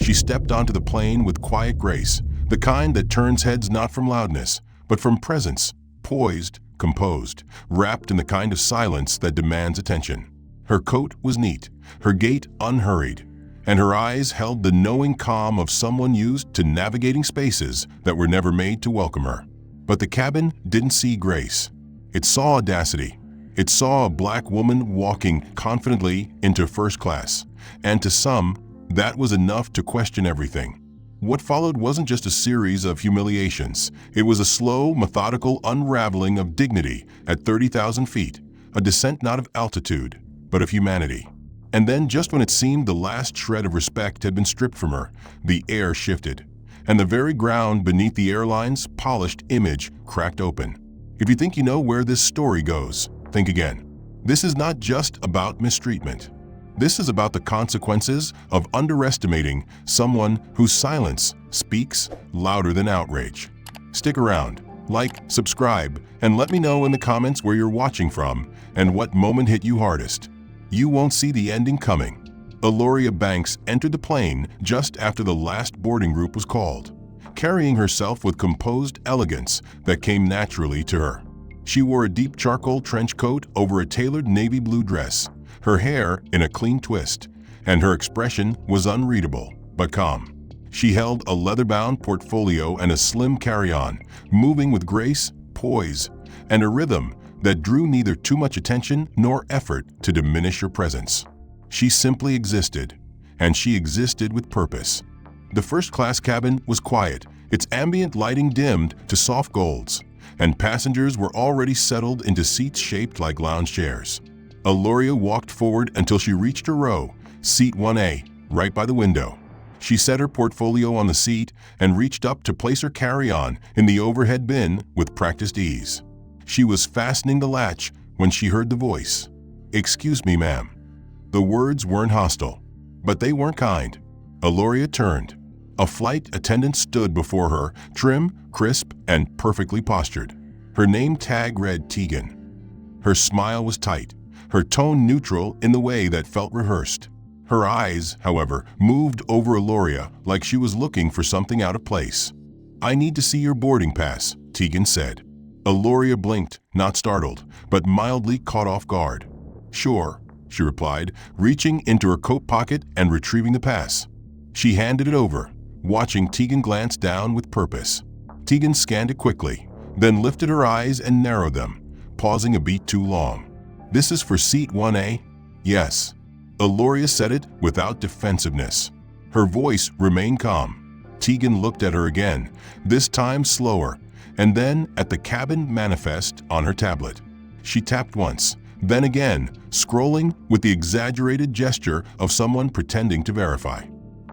She stepped onto the plane with quiet grace, the kind that turns heads not from loudness, but from presence, poised, composed, wrapped in the kind of silence that demands attention. Her coat was neat, her gait unhurried, and her eyes held the knowing calm of someone used to navigating spaces that were never made to welcome her. But the cabin didn't see grace. It saw audacity. It saw a black woman walking confidently into first class, and to some, that was enough to question everything. What followed wasn't just a series of humiliations. It was a slow, methodical unraveling of dignity at 30,000 feet, a descent not of altitude, but of humanity. And then, just when it seemed the last shred of respect had been stripped from her, the air shifted, and the very ground beneath the airline's polished image cracked open. If you think you know where this story goes, think again. This is not just about mistreatment. This is about the consequences of underestimating someone whose silence speaks louder than outrage. Stick around, like, subscribe, and let me know in the comments where you're watching from and what moment hit you hardest. You won't see the ending coming. Aloria Banks entered the plane just after the last boarding group was called, carrying herself with composed elegance that came naturally to her. She wore a deep charcoal trench coat over a tailored navy blue dress, her hair in a clean twist, and her expression was unreadable but calm. She held a leather-bound portfolio and a slim carry-on, moving with grace, poise, and a rhythm that drew neither too much attention nor effort to diminish her presence. She simply existed, and she existed with purpose. The first-class cabin was quiet, its ambient lighting dimmed to soft golds, and passengers were already settled into seats shaped like lounge chairs. Aloria walked forward until she reached her row, seat 1A, right by the window. She set her portfolio on the seat and reached up to place her carry-on in the overhead bin with practiced ease. She was fastening the latch when she heard the voice. "Excuse me, ma'am." The words weren't hostile, but they weren't kind. Aloria turned. A flight attendant stood before her, trim, crisp, and perfectly postured. Her name tag read Tegan. Her smile was tight, her tone neutral in the way that felt rehearsed. Her eyes, however, moved over Aloria like she was looking for something out of place. "I need to see your boarding pass," Tegan said. Aloria blinked, not startled, but mildly caught off guard. "Sure," she replied, reaching into her coat pocket and retrieving the pass. She handed it over, watching Tegan glance down with purpose. Tegan scanned it quickly, then lifted her eyes and narrowed them, pausing a beat too long. "This is for seat 1A?" "Yes." Aloria said it without defensiveness. Her voice remained calm. Tegan looked at her again, this time slower, and then at the cabin manifest on her tablet. She tapped once, then again, scrolling with the exaggerated gesture of someone pretending to verify.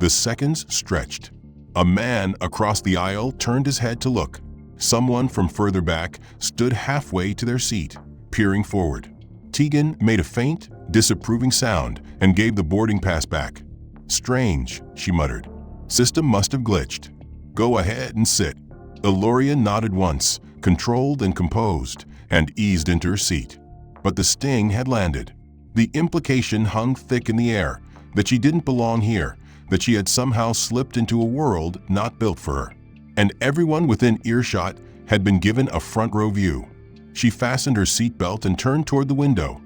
The seconds stretched. A man across the aisle turned his head to look. Someone from further back stood halfway to their seat, peering forward. Tegan made a faint, disapproving sound and gave the boarding pass back. "Strange," she muttered. "System must have glitched. Go ahead and sit." Aloria nodded once, controlled and composed, and eased into her seat. But the sting had landed. The implication hung thick in the air, that she didn't belong here, that she had somehow slipped into a world not built for her. And everyone within earshot had been given a front-row view. She fastened her seatbelt and turned toward the window,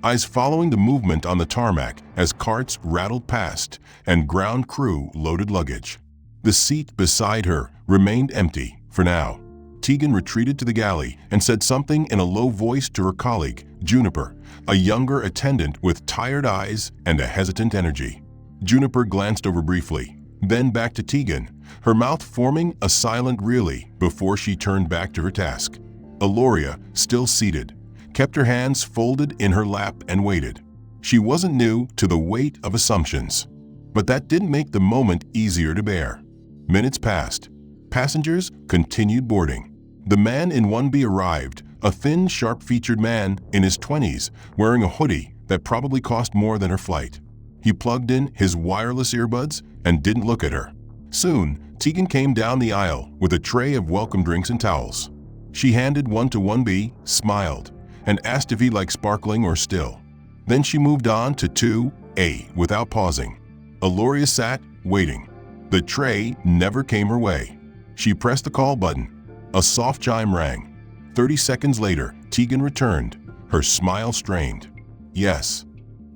eyes following the movement on the tarmac as carts rattled past and ground crew loaded luggage. The seat beside her remained empty, for now. Tegan retreated to the galley and said something in a low voice to her colleague, Juniper, a younger attendant with tired eyes and a hesitant energy. Juniper glanced over briefly, then back to Tegan, her mouth forming a silent really before she turned back to her task. Aloria, still seated, kept her hands folded in her lap and waited. She wasn't new to the weight of assumptions, but that didn't make the moment easier to bear. Minutes passed. Passengers continued boarding. The man in 1B arrived, a thin, sharp-featured man in his 20s, wearing a hoodie that probably cost more than her flight. He plugged in his wireless earbuds and didn't look at her. Soon, Tegan came down the aisle with a tray of welcome drinks and towels. She handed one to 1B, smiled, and asked if he liked sparkling or still. Then she moved on to 2A without pausing. Aloria sat, waiting. The tray never came her way. She pressed the call button. A soft chime rang. 30 seconds later, Tegan returned, her smile strained. "Yes."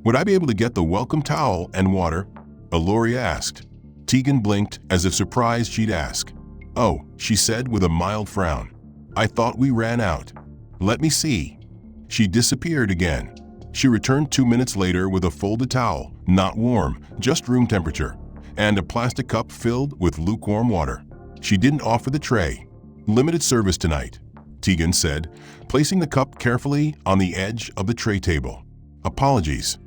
"Would I be able to get the welcome towel and water?" Eloria asked. Tegan blinked as if surprised she'd ask. "Oh," she said with a mild frown. "I thought we ran out. Let me see." She disappeared again. She returned 2 minutes later with a folded towel, not warm, just room temperature, and a plastic cup filled with lukewarm water. She didn't offer the tray. "Limited service tonight," Tegan said, placing the cup carefully on the edge of the tray table. "Apologies.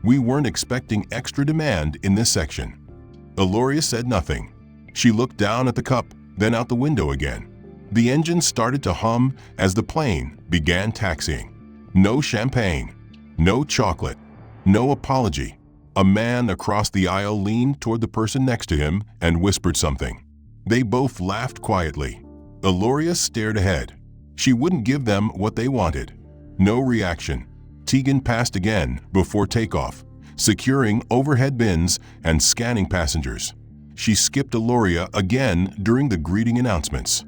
We weren't expecting extra demand in this section." Eloria said nothing. She looked down at the cup, then out the window again. The engine started to hum as the plane began taxiing. No champagne, no chocolate, no apology. A man across the aisle leaned toward the person next to him and whispered something. They both laughed quietly. Eloria stared ahead. She wouldn't give them what they wanted. No reaction. Tegan passed again before takeoff, securing overhead bins and scanning passengers. She skipped Eloria again during the greeting announcements.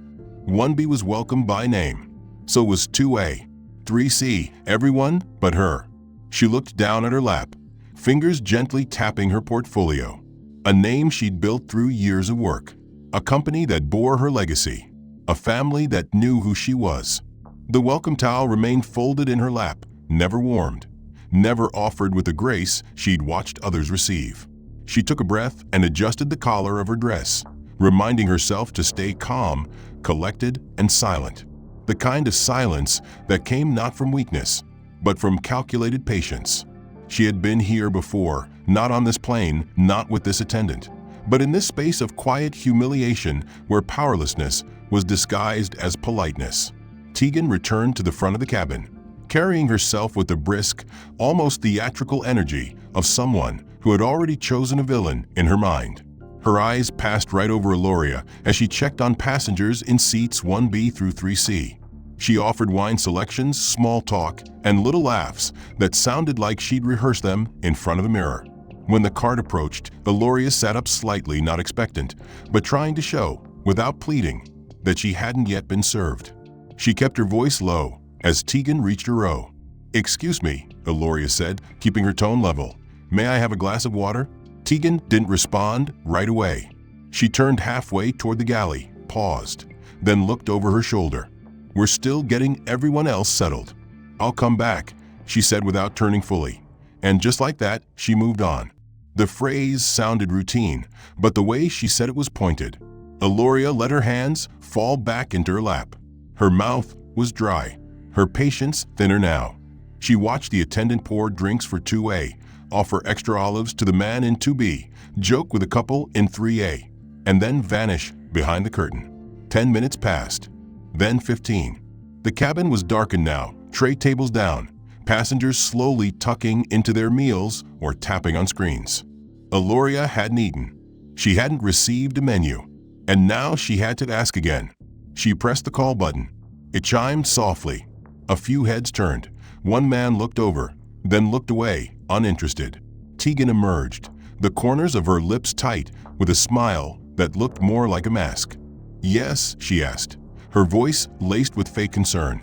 1B was welcomed by name. So was 2A, 3C, everyone but her. She looked down at her lap, fingers gently tapping her portfolio. A name she'd built through years of work. A company that bore her legacy. A family that knew who she was. The welcome towel remained folded in her lap, never warmed, never offered with the grace she'd watched others receive. She took a breath and adjusted the collar of her dress, reminding herself to stay calm, collected, and silent. The kind of silence that came not from weakness, but from calculated patience. She had been here before, not on this plane, not with this attendant, but in this space of quiet humiliation where powerlessness was disguised as politeness. Tegan returned to the front of the cabin, carrying herself with the brisk, almost theatrical energy of someone who had already chosen a villain in her mind. Her eyes passed right over Eloria as she checked on passengers in seats 1B through 3C. She offered wine selections, small talk, and little laughs that sounded like she'd rehearsed them in front of a mirror. When the cart approached, Eloria sat up slightly, not expectant, but trying to show, without pleading, that she hadn't yet been served. She kept her voice low as Tegan reached her row. "Excuse me," Eloria said, keeping her tone level. "May I have a glass of water?" Tegan didn't respond right away. She turned halfway toward the galley, paused, then looked over her shoulder. "We're still getting everyone else settled." "I'll come back," she said without turning fully. And just like that, she moved on. The phrase sounded routine, but the way she said it was pointed. Eloria let her hands fall back into her lap. Her mouth was dry, her patience thinner now. She watched the attendant pour drinks for 2A, offer extra olives to the man in 2B, joke with a couple in 3A, and then vanish behind the curtain. 10 minutes passed, then 15. The cabin was darkened now, tray tables down, passengers slowly tucking into their meals or tapping on screens. Eloria hadn't eaten. She hadn't received a menu, and now she had to ask again. She pressed the call button. It chimed softly. A few heads turned. One man looked over, then looked away, uninterested. Tegan emerged, the corners of her lips tight, with a smile that looked more like a mask. "Yes?" she asked, her voice laced with fake concern.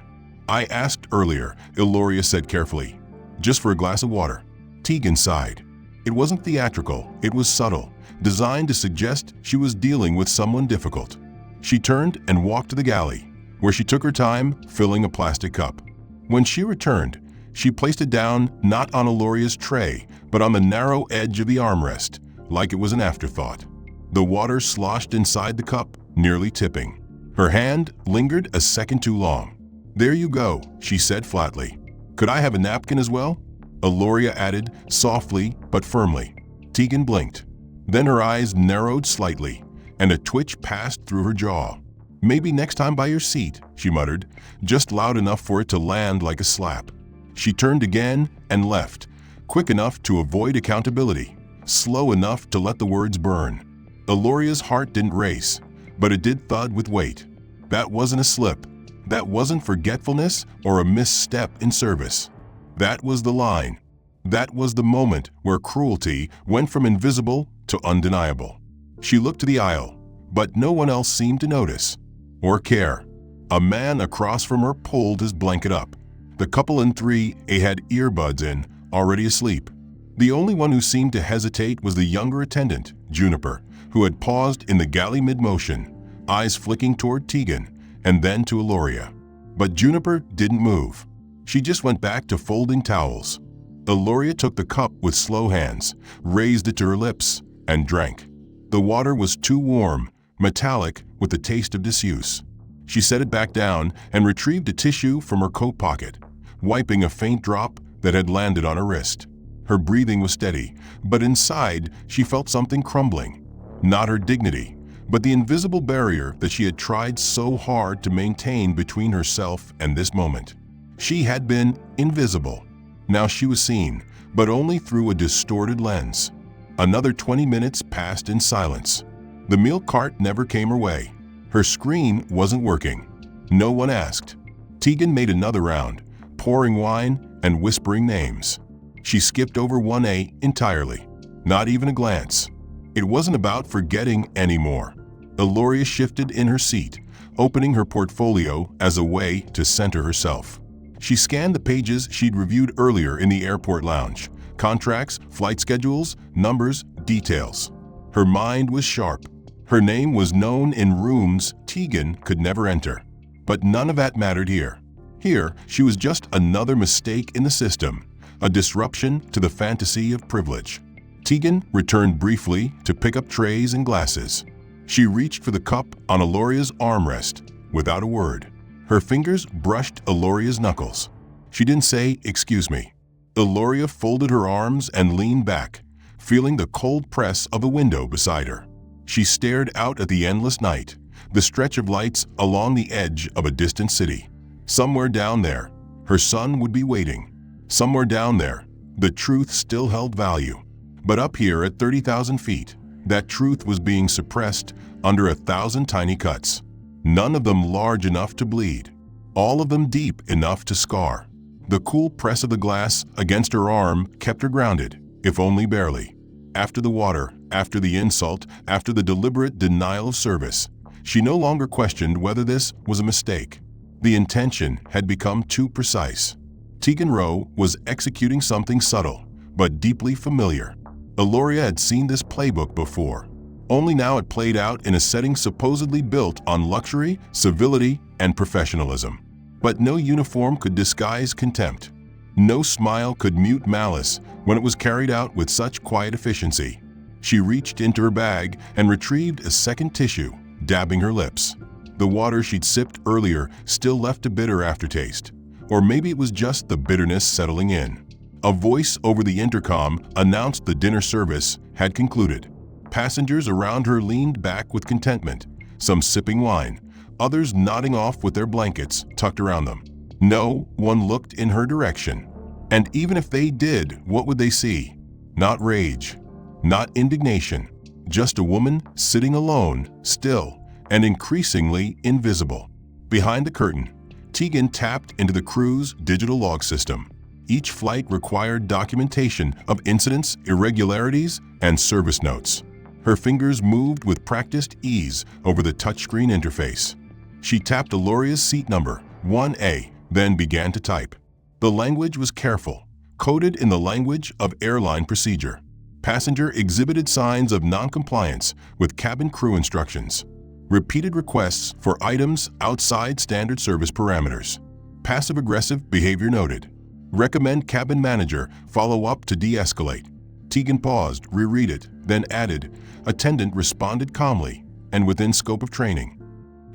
"I asked earlier," Eloria said carefully. "Just for a glass of water." Tegan sighed. It wasn't theatrical, it was subtle, designed to suggest she was dealing with someone difficult. She turned and walked to the galley, where she took her time filling a plastic cup. When she returned, she placed it down not on Eloria's tray, but on the narrow edge of the armrest, like it was an afterthought. The water sloshed inside the cup, nearly tipping. Her hand lingered a second too long. "There you go," she said flatly. "Could I have a napkin as well?" Eloria added, softly but firmly. Tegan blinked. Then her eyes narrowed slightly, and a twitch passed through her jaw. "Maybe next time by your seat," she muttered, just loud enough for it to land like a slap. She turned again and left, quick enough to avoid accountability, slow enough to let the words burn. Eloria's heart didn't race, but it did thud with weight. That wasn't a slip. That wasn't forgetfulness or a misstep in service. That was the line. That was the moment where cruelty went from invisible to undeniable. She looked to the aisle, but no one else seemed to notice or care. A man across from her pulled his blanket up. The couple in 3A had earbuds in, already asleep. The only one who seemed to hesitate was the younger attendant, Juniper, who had paused in the galley mid-motion, eyes flicking toward Tegan and then to Eloria. But Juniper didn't move. She just went back to folding towels. Eloria took the cup with slow hands, raised it to her lips, and drank. The water was too warm, metallic with the taste of disuse. She set it back down and retrieved a tissue from her coat pocket, wiping a faint drop that had landed on her wrist. Her breathing was steady, but inside she felt something crumbling. Not her dignity, but the invisible barrier that she had tried so hard to maintain between herself and this moment. She had been invisible. Now she was seen, but only through a distorted lens. Another 20 minutes passed in silence. The meal cart never came her way. Her screen wasn't working. No one asked. Tegan made another round, pouring wine and whispering names. She skipped over 1A entirely. Not even a glance. It wasn't about forgetting anymore. Eloria shifted in her seat, opening her portfolio as a way to center herself. She scanned the pages she'd reviewed earlier in the airport lounge. Contracts, flight schedules, numbers, details. Her mind was sharp. Her name was known in rooms Tegan could never enter. But none of that mattered here. Here, she was just another mistake in the system, a disruption to the fantasy of privilege. Tegan returned briefly to pick up trays and glasses. She reached for the cup on Eloria's armrest without a word. Her fingers brushed Eloria's knuckles. She didn't say, "Excuse me." Eloria folded her arms and leaned back, feeling the cold press of a window beside her. She stared out at the endless night, the stretch of lights along the edge of a distant city. Somewhere down there, her son would be waiting. Somewhere down there, the truth still held value. But up here at 30,000 feet, that truth was being suppressed under 1,000 tiny cuts. None of them large enough to bleed. All of them deep enough to scar. The cool press of the glass against her arm kept her grounded, if only barely. After the water, after the insult, after the deliberate denial of service, she no longer questioned whether this was a mistake. The intention had become too precise. Tegan Rowe was executing something subtle, but deeply familiar. Eloria had seen this playbook before. Only now it played out in a setting supposedly built on luxury, civility, and professionalism. But no uniform could disguise contempt. No smile could mute malice when it was carried out with such quiet efficiency. She reached into her bag and retrieved a second tissue, dabbing her lips. The water she'd sipped earlier still left a bitter aftertaste. Or maybe it was just the bitterness settling in. A voice over the intercom announced the dinner service had concluded. Passengers around her leaned back with contentment, some sipping wine, others nodding off with their blankets tucked around them. No one looked in her direction. And even if they did, what would they see? Not rage, not indignation, just a woman sitting alone, still, and increasingly invisible. Behind the curtain, Tegan tapped into the crew's digital log system. Each flight required documentation of incidents, irregularities, and service notes. Her fingers moved with practiced ease over the touchscreen interface. She tapped Eloria's seat number, 1A, then began to type. The language was careful, coded in the language of airline procedure. Passenger exhibited signs of non-compliance with cabin crew instructions. Repeated requests for items outside standard service parameters. Passive-aggressive behavior noted. Recommend cabin manager follow up to de-escalate. Tegan paused, reread it, then added, Attendant responded calmly and within scope of training.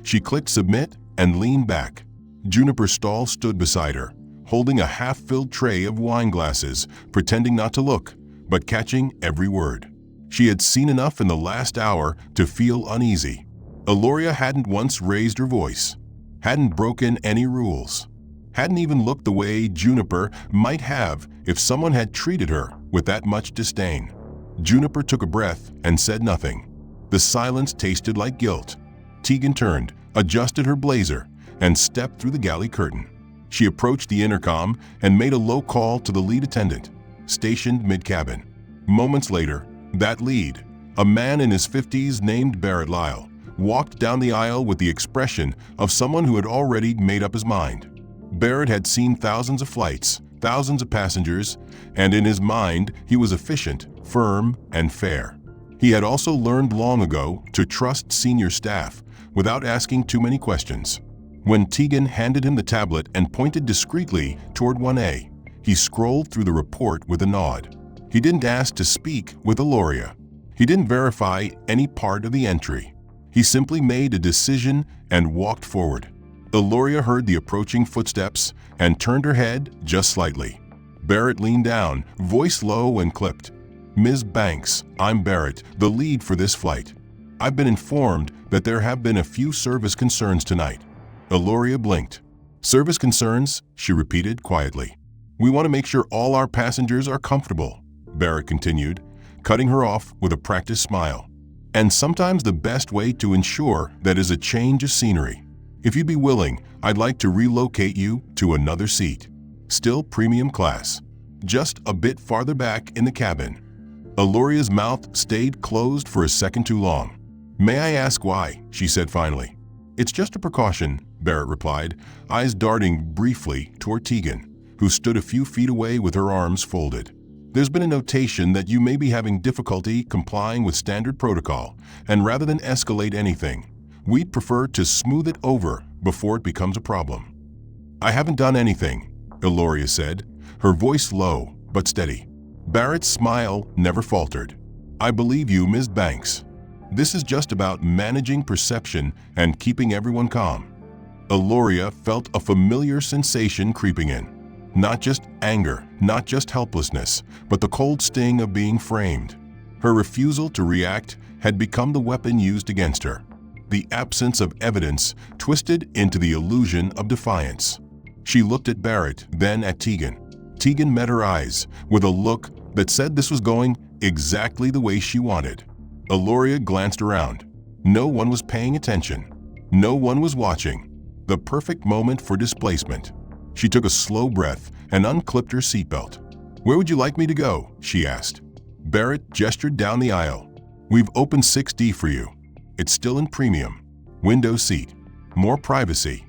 She clicked submit and leaned back. Juniper Stahl stood beside her, holding a half-filled tray of wine glasses, pretending not to look, but catching every word. She had seen enough in the last hour to feel uneasy. Eloria hadn't once raised her voice, hadn't broken any rules, hadn't even looked the way Juniper might have if someone had treated her with that much disdain. Juniper took a breath and said nothing. The silence tasted like guilt. Tegan turned, adjusted her blazer, and stepped through the galley curtain. She approached the intercom and made a low call to the lead attendant, stationed mid-cabin. Moments later, that lead, A man in his 50s named Barrett Lyle walked down the aisle with the expression of someone who had already made up his mind. Barrett had seen thousands of flights, thousands of passengers, and in his mind he was efficient, firm, and fair. He had also learned long ago to trust senior staff without asking too many questions. When Tegan handed him the tablet and pointed discreetly toward 1A, he scrolled through the report with a nod. He didn't ask to speak with Aloria. He didn't verify any part of the entry. He simply made a decision and walked forward. Aloria heard the approaching footsteps and turned her head just slightly. Barrett leaned down, voice low and clipped. "Ms. Banks, I'm Barrett, the lead for this flight. I've been informed that there have been a few service concerns tonight." Aloria blinked. "Service concerns?" she repeated quietly. "We want to make sure all our passengers are comfortable," Barrett continued, cutting her off with a practiced smile. "And sometimes the best way to ensure that is a change of scenery. If you'd be willing, I'd like to relocate you to another seat. Still premium class. Just a bit farther back in the cabin." Aloria's mouth stayed closed for a second too long. "May I ask why?" she said finally. "It's just a precaution," Barrett replied, eyes darting briefly toward Tegan, who stood a few feet away with her arms folded. "There's been a notation that you may be having difficulty complying with standard protocol, and rather than escalate anything, we'd prefer to smooth it over before it becomes a problem." "I haven't done anything," Aloria said, her voice low but steady. Barrett's smile never faltered. "I believe you, Ms. Banks. This is just about managing perception and keeping everyone calm." Aloria felt a familiar sensation creeping in. Not just anger, not just helplessness, but the cold sting of being framed. Her refusal to react had become the weapon used against her. The absence of evidence twisted into the illusion of defiance. She looked at Barrett, then at Tegan. Tegan met her eyes with a look that said this was going exactly the way she wanted. Aloria glanced around. No one was paying attention. No one was watching. The perfect moment for displacement. She took a slow breath and unclipped her seatbelt. "Where would you like me to go?" she asked. Barrett gestured down the aisle. "We've opened 6D for you. It's still in premium. Window seat. More privacy."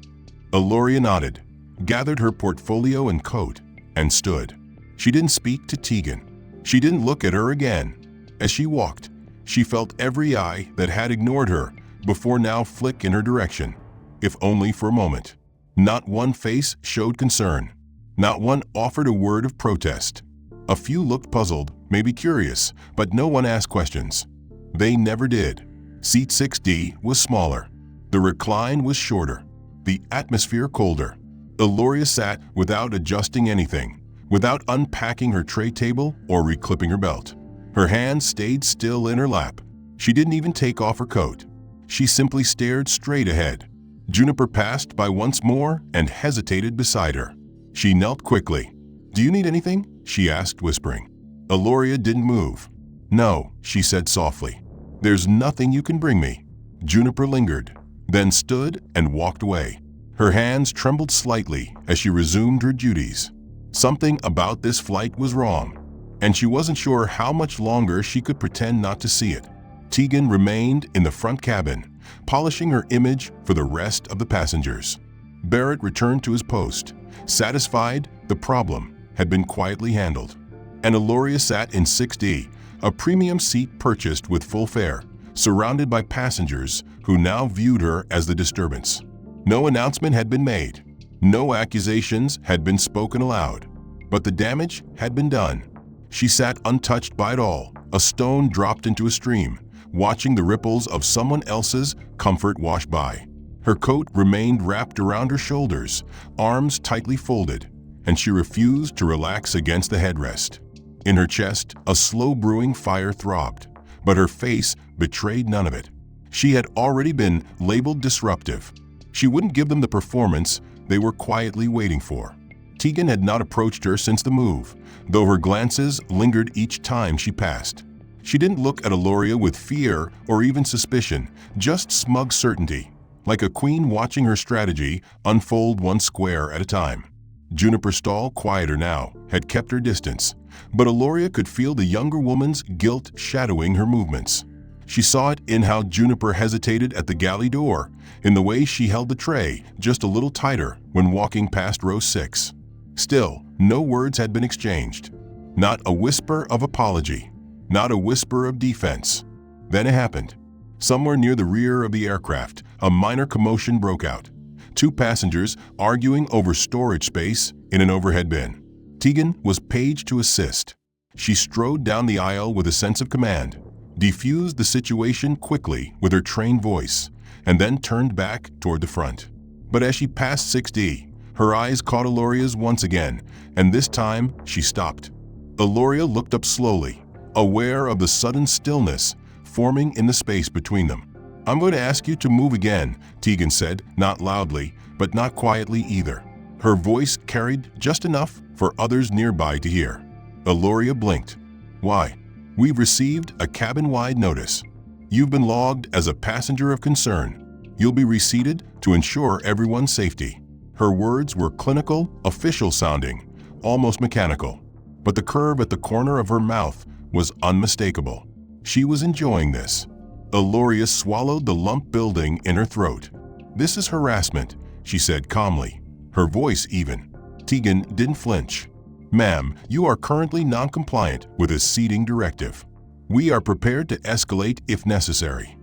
Aloria nodded, gathered her portfolio and coat, and stood. She didn't speak to Tegan. She didn't look at her again. As she walked, she felt every eye that had ignored her before now flick in her direction, if only for a moment. Not one face showed concern. Not one offered a word of protest. A few looked puzzled, maybe curious, but no one asked questions. They never did. Seat 6D was smaller. The recline was shorter. The atmosphere colder. Aloria sat without adjusting anything, without unpacking her tray table or reclipping her belt. Her hands stayed still in her lap. She didn't even take off her coat. She simply stared straight ahead. Juniper passed by once more and hesitated beside her. She knelt quickly. "Do you need anything?" she asked, whispering. Aloria didn't move. "No," she said softly. "There's nothing you can bring me." Juniper lingered, then stood and walked away. Her hands trembled slightly as she resumed her duties. Something about this flight was wrong, and she wasn't sure how much longer she could pretend not to see it. Tegan remained in the front cabin, polishing her image for the rest of the passengers. Barrett returned to his post, satisfied the problem had been quietly handled. And Aloria sat in 6D, a premium seat purchased with full fare, surrounded by passengers who now viewed her as the disturbance. No announcement had been made. No accusations had been spoken aloud. But the damage had been done. She sat untouched by it all, a stone dropped into a stream, watching the ripples of someone else's comfort wash by. Her coat remained wrapped around her shoulders, arms tightly folded, and she refused to relax against the headrest. In her chest, a slow brewing fire throbbed, but her face betrayed none of it. She had already been labeled disruptive. She wouldn't give them the performance they were quietly waiting for. Tegan had not approached her since the move, though her glances lingered each time she passed. She didn't look at Aloria with fear or even suspicion, just smug certainty, like a queen watching her strategy unfold one square at a time. Juniper Stahl, quieter now, had kept her distance, but Aloria could feel the younger woman's guilt shadowing her movements. She saw it in how Juniper hesitated at the galley door, in the way she held the tray just a little tighter when walking past row 6. Still, no words had been exchanged. Not a whisper of apology. Not a whisper of defense. Then it happened. Somewhere near the rear of the aircraft, a minor commotion broke out. 2 passengers arguing over storage space in an overhead bin. Tegan was paged to assist. She strode down the aisle with a sense of command, defused the situation quickly with her trained voice, and then turned back toward the front. But as she passed 6D, her eyes caught Aloria's once again, and this time she stopped. Aloria looked up slowly, aware of the sudden stillness forming in the space between them. "I'm going to ask you to move again," Tegan said, not loudly, but not quietly either. Her voice carried just enough for others nearby to hear. Aloria blinked. "Why?" "We've received a cabin-wide notice. You've been logged as a passenger of concern. You'll be reseated to ensure everyone's safety." Her words were clinical, official-sounding, almost mechanical. But the curve at the corner of her mouth was unmistakable. She was enjoying this. Aloria swallowed the lump building in her throat. "This is harassment," she said calmly, her voice even. Tegan didn't flinch. "Ma'am, you are currently non-compliant with a seating directive. We are prepared to escalate if necessary."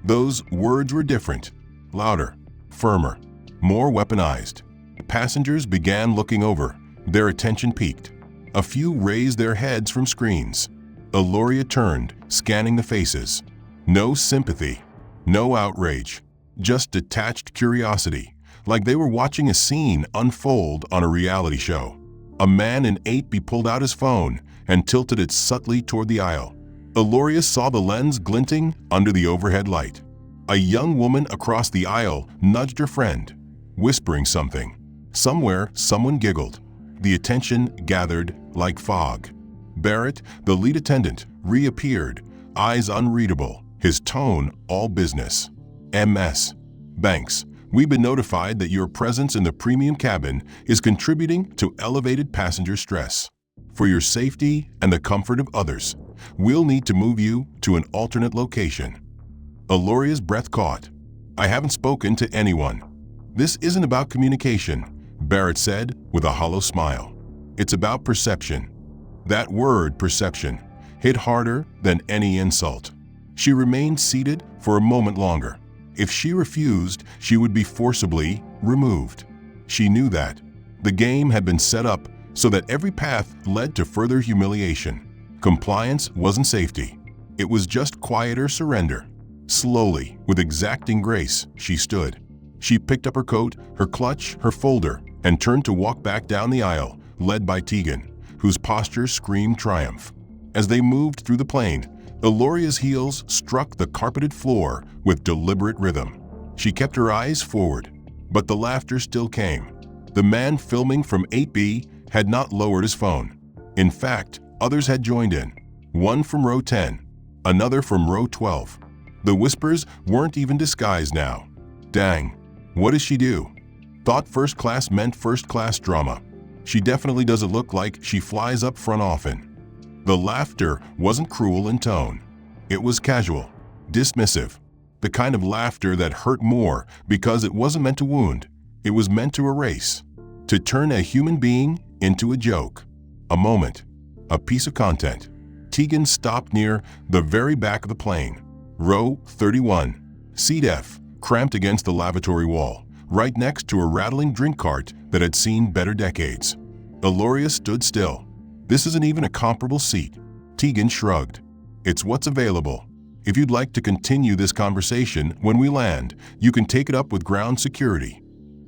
Those words were different, louder, firmer, more weaponized. Passengers began looking over, their attention peaked. A few raised their heads from screens. Aloria turned, scanning the faces. No sympathy, no outrage, just detached curiosity, like they were watching a scene unfold on a reality show. A man in 8B pulled out his phone and tilted it subtly toward the aisle. Aloria saw the lens glinting under the overhead light. A young woman across the aisle nudged her friend, whispering something. Somewhere, someone giggled. The attention gathered like fog. Barrett, the lead attendant, reappeared, eyes unreadable, his tone all business. "MS. Banks, we've been notified that your presence in the premium cabin is contributing to elevated passenger stress. For your safety and the comfort of others, we'll need to move you to an alternate location." Aloria's breath caught. "I haven't spoken to anyone." "This isn't about communication," Barrett said with a hollow smile. "It's about perception." That word, perception, hit harder than any insult. She remained seated for a moment longer. If she refused, she would be forcibly removed. She knew that. The game had been set up so that every path led to further humiliation. Compliance wasn't safety. It was just quieter surrender. Slowly, with exacting grace, she stood. She picked up her coat, her clutch, her folder, and turned to walk back down the aisle, led by Tegan, whose posture screamed triumph. As they moved through the plane, Aloria's heels struck the carpeted floor with deliberate rhythm. She kept her eyes forward, but the laughter still came. The man filming from 8B had not lowered his phone. In fact, others had joined in. One from row 10, another from row 12. The whispers weren't even disguised now. "Dang, what does she do?" Thought first class meant first class drama. She definitely doesn't look like she flies up front often. The laughter wasn't cruel in tone. It was casual, dismissive, the kind of laughter that hurt more because it wasn't meant to wound. It was meant to erase, to turn a human being into a joke, a moment, a piece of content. Tegan stopped near the very back of the plane, row 31, seat F, cramped against the lavatory wall, right next to a rattling drink cart that had seen better decades. Aloria stood still. "This isn't even a comparable seat." Tegan shrugged. "It's what's available. If you'd like to continue this conversation when we land, you can take it up with ground security."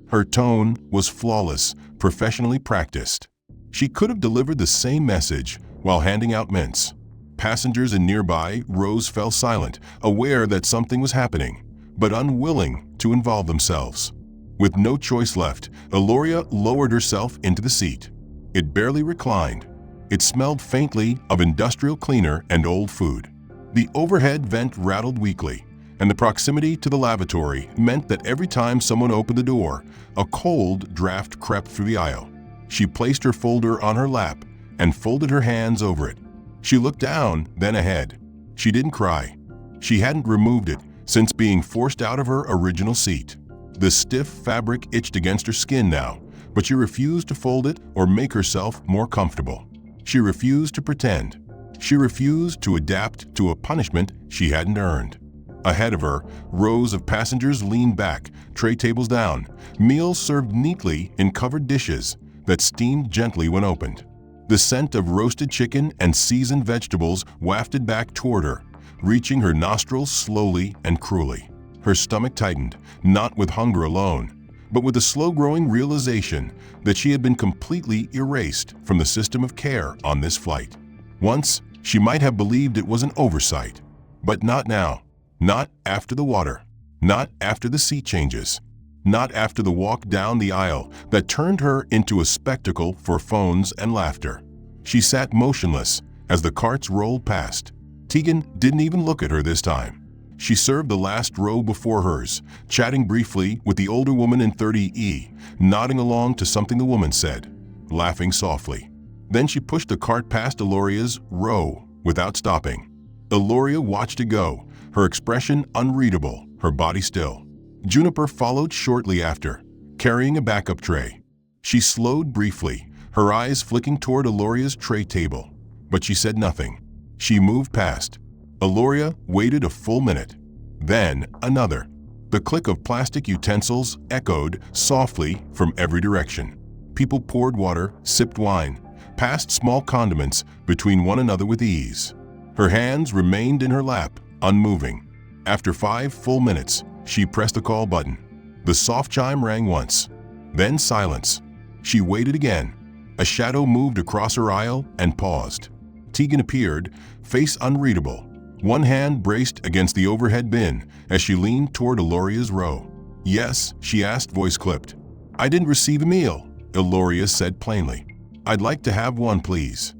Her tone was flawless, professionally practiced. She could have delivered the same message while handing out mints. Passengers in nearby rows fell silent, aware that something was happening, but unwilling to involve themselves. With no choice left, Aloria lowered herself into the seat. It barely reclined. It smelled faintly of industrial cleaner and old food. The overhead vent rattled weakly, and the proximity to the lavatory meant that every time someone opened the door, a cold draft crept through the aisle. She placed her folder on her lap and folded her hands over it. She looked down, then ahead. She didn't cry. She hadn't removed it since being forced out of her original seat. The stiff fabric itched against her skin now, but she refused to fold it or make herself more comfortable. She refused to pretend. She refused to adapt to a punishment she hadn't earned. Ahead of her, rows of passengers leaned back, tray tables down, meals served neatly in covered dishes that steamed gently when opened. The scent of roasted chicken and seasoned vegetables wafted back toward her, reaching her nostrils slowly and cruelly. Her stomach tightened, not with hunger alone, but with a slow-growing realization that she had been completely erased from the system of care on this flight. Once, she might have believed it was an oversight, but not now. Not after the water. Not after the seat changes. Not after the walk down the aisle that turned her into a spectacle for phones and laughter. She sat motionless as the carts rolled past. Tegan didn't even look at her this time. She served the last row before hers, chatting briefly with the older woman in 30E, nodding along to something the woman said, laughing softly. Then she pushed the cart past Eloria's row without stopping. Eloria watched it go, her expression unreadable, her body still. Juniper followed shortly after, carrying a backup tray. She slowed briefly, her eyes flicking toward Eloria's tray table, but she said nothing. She moved past. Eloria waited a full minute. Then another. The click of plastic utensils echoed softly from every direction. People poured water, sipped wine, passed small condiments between one another with ease. Her hands remained in her lap, unmoving. After 5 full minutes, she pressed the call button. The soft chime rang once, then silence. She waited again. A shadow moved across her aisle and paused. Tegan appeared, face unreadable, one hand braced against the overhead bin as she leaned toward Eloria's row. "Yes," she asked, voice clipped. "I didn't receive a meal," Eloria said plainly. "I'd like to have one, please."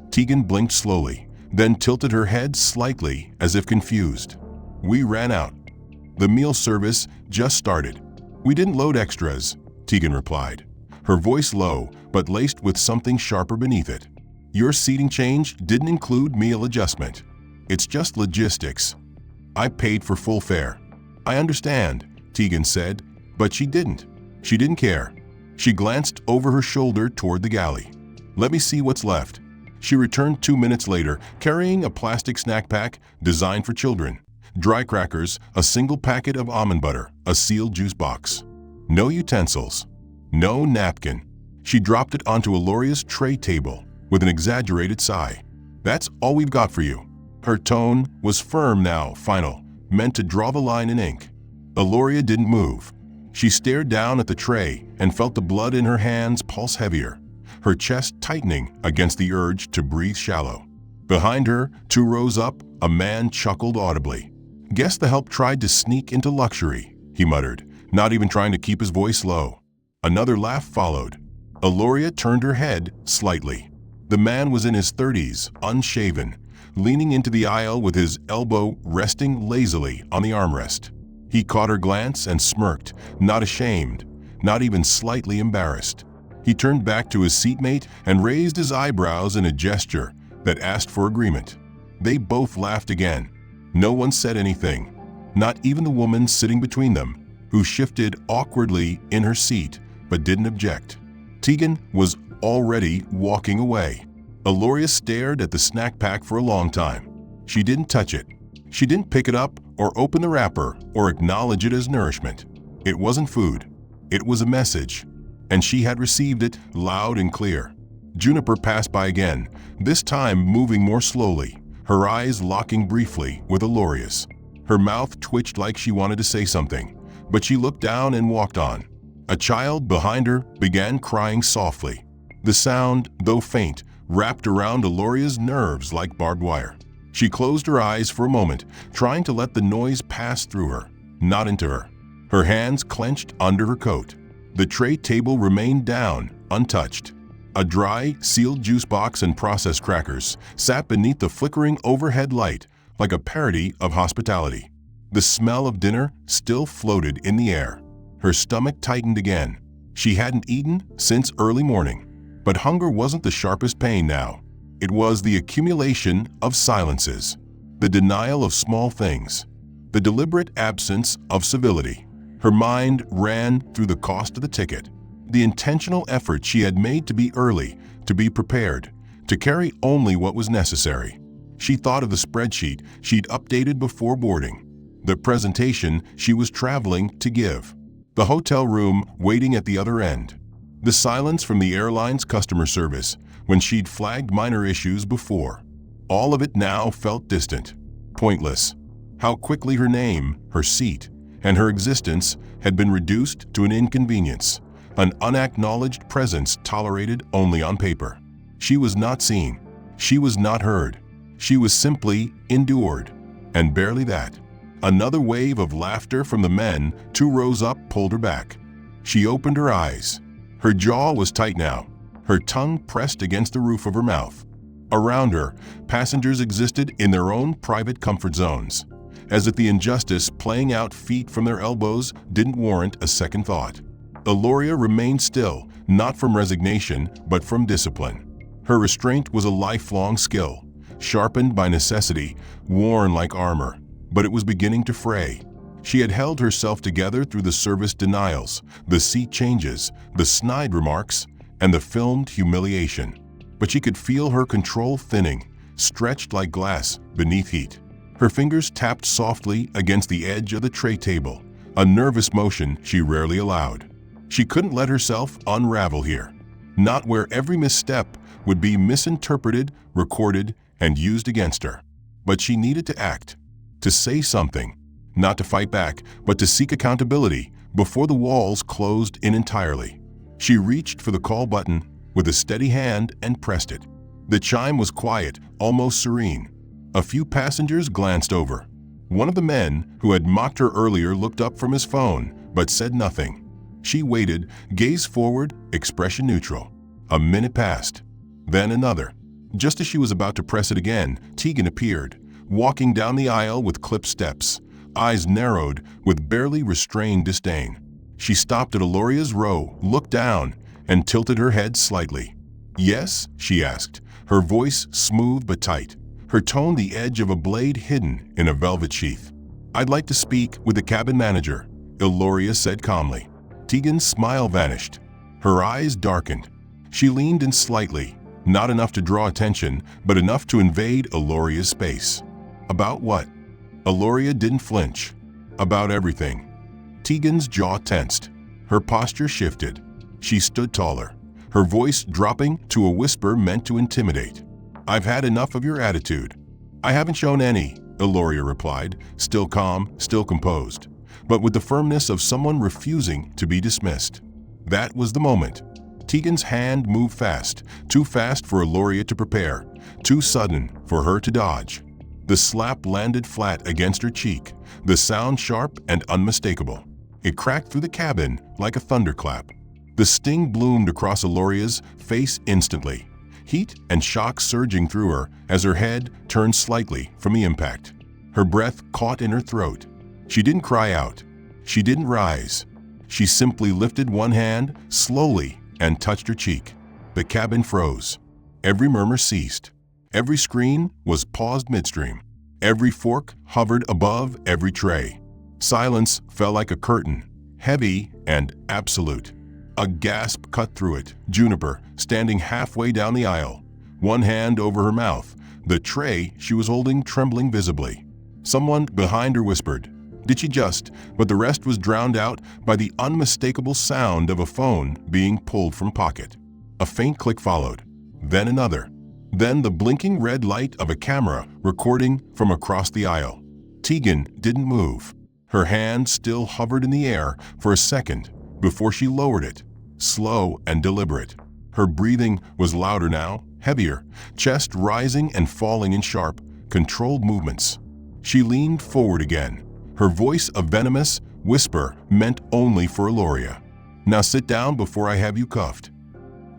Tegan blinked slowly, then tilted her head slightly as if confused. "We ran out. The meal service just started. We didn't load extras," Tegan replied, her voice low but laced with something sharper beneath it. "Your seating change didn't include meal adjustment. It's just logistics. I paid for full fare." "I understand," Tegan said, but she didn't. She didn't care. She glanced over her shoulder toward the galley. "Let me see what's left." She returned 2 minutes later, carrying a plastic snack pack designed for children. Dry crackers, a single packet of almond butter, a sealed juice box. No utensils. No napkin. She dropped it onto Eloria's tray table with an exaggerated sigh. "That's all we've got for you." Her tone was firm now, final, meant to draw the line in ink. Eloria didn't move. She stared down at the tray and felt the blood in her hands pulse heavier, her chest tightening against the urge to breathe shallow. Behind her, 2 rows up, a man chuckled audibly. "Guess the help tried to sneak into luxury," he muttered, not even trying to keep his voice low. Another laugh followed. Eloria turned her head slightly. The man was in his 30s, unshaven, leaning into the aisle with his elbow resting lazily on the armrest. He caught her glance and smirked, not ashamed, not even slightly embarrassed. He turned back to his seatmate and raised his eyebrows in a gesture that asked for agreement. They both laughed again. No one said anything, not even the woman sitting between them, who shifted awkwardly in her seat but didn't object. Tegan was already walking away. Eloria stared at the snack pack for a long time. She didn't touch it. She didn't pick it up or open the wrapper or acknowledge it as nourishment. It wasn't food. It was a message, and she had received it loud and clear. Juniper passed by again, this time moving more slowly, her eyes locking briefly with Eloria's. Her mouth twitched like she wanted to say something, but she looked down and walked on. A child behind her began crying softly. The sound, though faint, wrapped around Eloria's nerves like barbed wire. She closed her eyes for a moment, trying to let the noise pass through her, not into her. Her hands clenched under her coat. The tray table remained down, untouched. A dry, sealed juice box and processed crackers sat beneath the flickering overhead light like a parody of hospitality. The smell of dinner still floated in the air. Her stomach tightened again. She hadn't eaten since early morning. But hunger wasn't the sharpest pain now. It was the accumulation of silences. the denial of small things, the deliberate absence of civility. Her mind ran through the cost of the ticket, the intentional effort she had made to be early, to be prepared, to carry only what was necessary. She thought of the spreadsheet she'd updated before boarding, the presentation she was traveling to give, the hotel room waiting at the other end, the silence from the airline's customer service when she'd flagged minor issues before. All of it now felt distant, pointless. How quickly her name, her seat, and her existence had been reduced to an inconvenience, an unacknowledged presence tolerated only on paper. She was not seen. She was not heard. She was simply endured, and barely that. Another wave of laughter from the men 2 rows up pulled her back. She opened her eyes. Her jaw was tight now, her tongue pressed against the roof of her mouth. Around her, passengers existed in their own private comfort zones, as if the injustice playing out feet from their elbows didn't warrant a second thought. Eloria remained still, not from resignation, but from discipline. Her restraint was a lifelong skill, sharpened by necessity, worn like armor, but it was beginning to fray. She had held herself together through the service denials, the seat changes, the snide remarks, and the filmed humiliation. But she could feel her control thinning, stretched like glass beneath heat. Her fingers tapped softly against the edge of the tray table, a nervous motion she rarely allowed. She couldn't let herself unravel here, not where every misstep would be misinterpreted, recorded, and used against her. But she needed to act, to say something, not to fight back, but to seek accountability before the walls closed in entirely. She reached for the call button with a steady hand and pressed it. The chime was quiet, almost serene. A few passengers glanced over. One of the men who had mocked her earlier looked up from his phone, but said nothing. She waited, gaze forward, expression neutral. A minute passed. Then another. Just as she was about to press it again, Tegan appeared, walking down the aisle with clipped steps, eyes narrowed with barely restrained disdain. She stopped at Eloria's row, looked down, and tilted her head slightly. "Yes?" she asked, her voice smooth but tight, her tone the edge of a blade hidden in a velvet sheath. "I'd like to speak with the cabin manager," Eloria said calmly. Tegan's smile vanished. Her eyes darkened. She leaned in slightly, not enough to draw attention, but enough to invade Eloria's space. "About what?" Eloria didn't flinch. "About everything." Tegan's jaw tensed. Her posture shifted. She stood taller, her voice dropping to a whisper meant to intimidate. "I've had enough of your attitude." "I haven't shown any," Eloria replied, still calm, still composed, but with the firmness of someone refusing to be dismissed. That was the moment. Tegan's hand moved fast, too fast for Eloria to prepare, too sudden for her to dodge. The slap landed flat against her cheek, the sound sharp and unmistakable. It cracked through the cabin like a thunderclap. The sting bloomed across Eloria's face instantly, heat and shock surging through her as her head turned slightly from the impact. Her breath caught in her throat. She didn't cry out. She didn't rise. She simply lifted one hand slowly and touched her cheek. The cabin froze. Every murmur ceased. Every screen was paused midstream. Every fork hovered above every tray. Silence fell like a curtain, heavy and absolute. A gasp cut through it. Juniper, standing halfway down the aisle, one hand over her mouth, the tray she was holding trembling visibly. Someone behind her whispered, "Did she just?" But the rest was drowned out by the unmistakable sound of a phone being pulled from pocket. A faint click followed, then another. Then the blinking red light of a camera recording from across the aisle. Tegan didn't move. Her hand still hovered in the air for a second before she lowered it, slow and deliberate. Her breathing was louder now, heavier, chest rising and falling in sharp, controlled movements. She leaned forward again, her voice a venomous whisper meant only for Eloria. "Now sit down before I have you cuffed."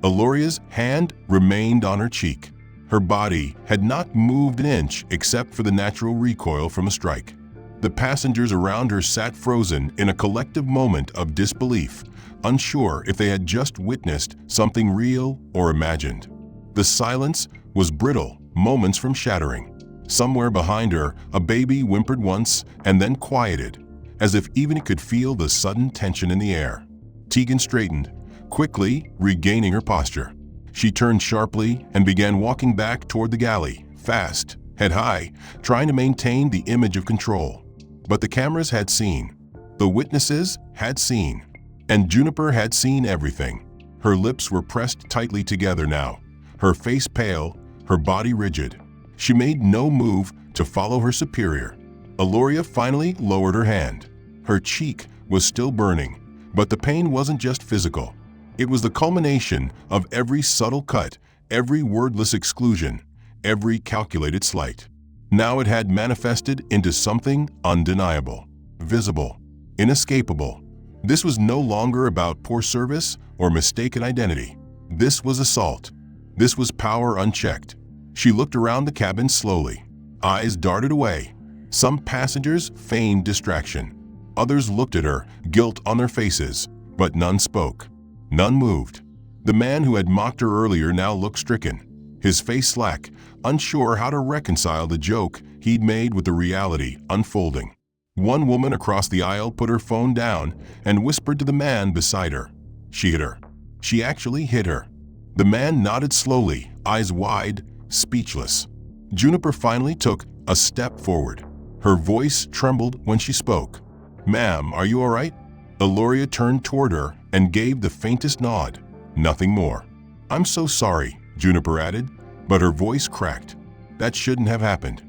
Eloria's hand remained on her cheek. Her body had not moved an inch except for the natural recoil from a strike. The passengers around her sat frozen in a collective moment of disbelief, unsure if they had just witnessed something real or imagined. The silence was brittle, moments from shattering. Somewhere behind her, a baby whimpered once and then quieted, as if even it could feel the sudden tension in the air. Tegan straightened, quickly regaining her posture. She turned sharply and began walking back toward the galley, fast, head high, trying to maintain the image of control. But the cameras had seen. The witnesses had seen. And Juniper had seen everything. Her lips were pressed tightly together now, her face pale, her body rigid. She made no move to follow her superior. Eloria finally lowered her hand. Her cheek was still burning, but the pain wasn't just physical. It was the culmination of every subtle cut, every wordless exclusion, every calculated slight. Now it had manifested into something undeniable, visible, inescapable. This was no longer about poor service or mistaken identity. This was assault. This was power unchecked. She looked around the cabin slowly. Eyes darted away. Some passengers feigned distraction. Others looked at her, guilt on their faces, but none spoke. None moved. The man who had mocked her earlier now looked stricken, his face slack, unsure how to reconcile the joke he'd made with the reality unfolding. One woman across the aisle put her phone down and whispered to the man beside her. She hit her. She actually hit her. The man nodded slowly, eyes wide, speechless. Juniper finally took a step forward. Her voice trembled when she spoke. "Ma'am, are you all right?" Eloria turned toward her and gave the faintest nod. Nothing more. "I'm so sorry," Juniper added, but her voice cracked. "That shouldn't have happened."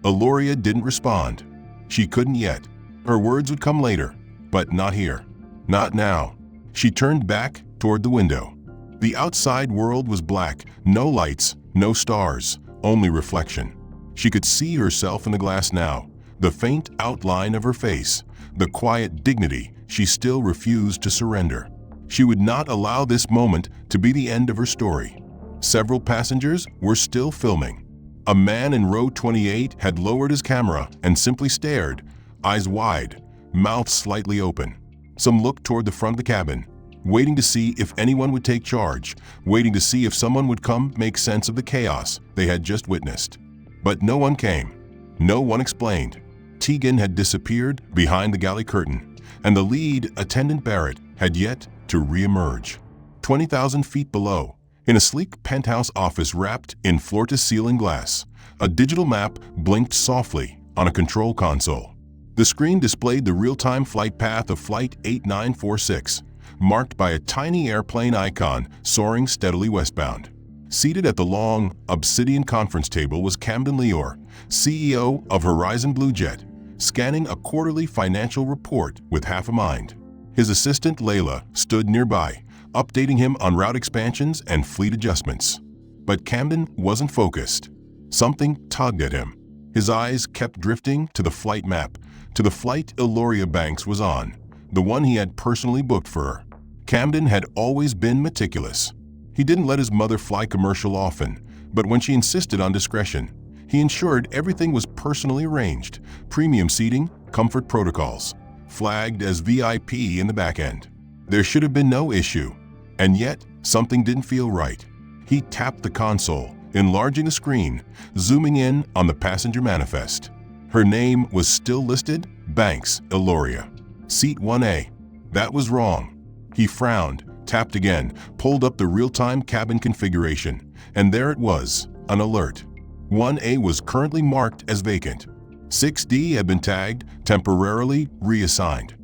Eloria didn't respond. She couldn't yet. Her words would come later, but not here. Not now. She turned back toward the window. The outside world was black, no lights, no stars, only reflection. She could see herself in the glass now, the faint outline of her face, the quiet dignity she still refused to surrender. She would not allow this moment to be the end of her story. Several passengers were still filming. A man in row 28 had lowered his camera and simply stared, eyes wide, mouth slightly open. Some looked toward the front of the cabin, waiting to see if anyone would take charge, waiting to see if someone would come make sense of the chaos they had just witnessed. But no one came. No one explained. Tegan had disappeared behind the galley curtain, and the lead, Attendant Barrett, had yet to re-emerge. 20,000 feet below, in a sleek penthouse office wrapped in floor-to-ceiling glass, a digital map blinked softly on a control console. The screen displayed the real-time flight path of Flight 8946, marked by a tiny airplane icon soaring steadily westbound. Seated at the long, obsidian conference table was Camden Lior, CEO of Horizon Blue Jet, scanning a quarterly financial report with half a mind. His assistant Layla stood nearby, updating him on route expansions and fleet adjustments. But Camden wasn't focused. Something tugged at him. His eyes kept drifting to the flight map, to the flight Eloria Banks was on, the one he had personally booked for her. Camden had always been meticulous. He didn't let his mother fly commercial often, but when she insisted on discretion, he ensured everything was personally arranged, premium seating, comfort protocols, flagged as VIP in the back end. There should have been no issue, and yet something didn't feel right. He tapped the console, enlarging the screen, zooming in on the passenger manifest. Her name was still listed, Banks, Eloria. Seat 1A. That was wrong. He frowned, tapped again, pulled up the real-time cabin configuration, and there it was, an alert. 1A was currently marked as vacant. 6D had been tagged, temporarily reassigned.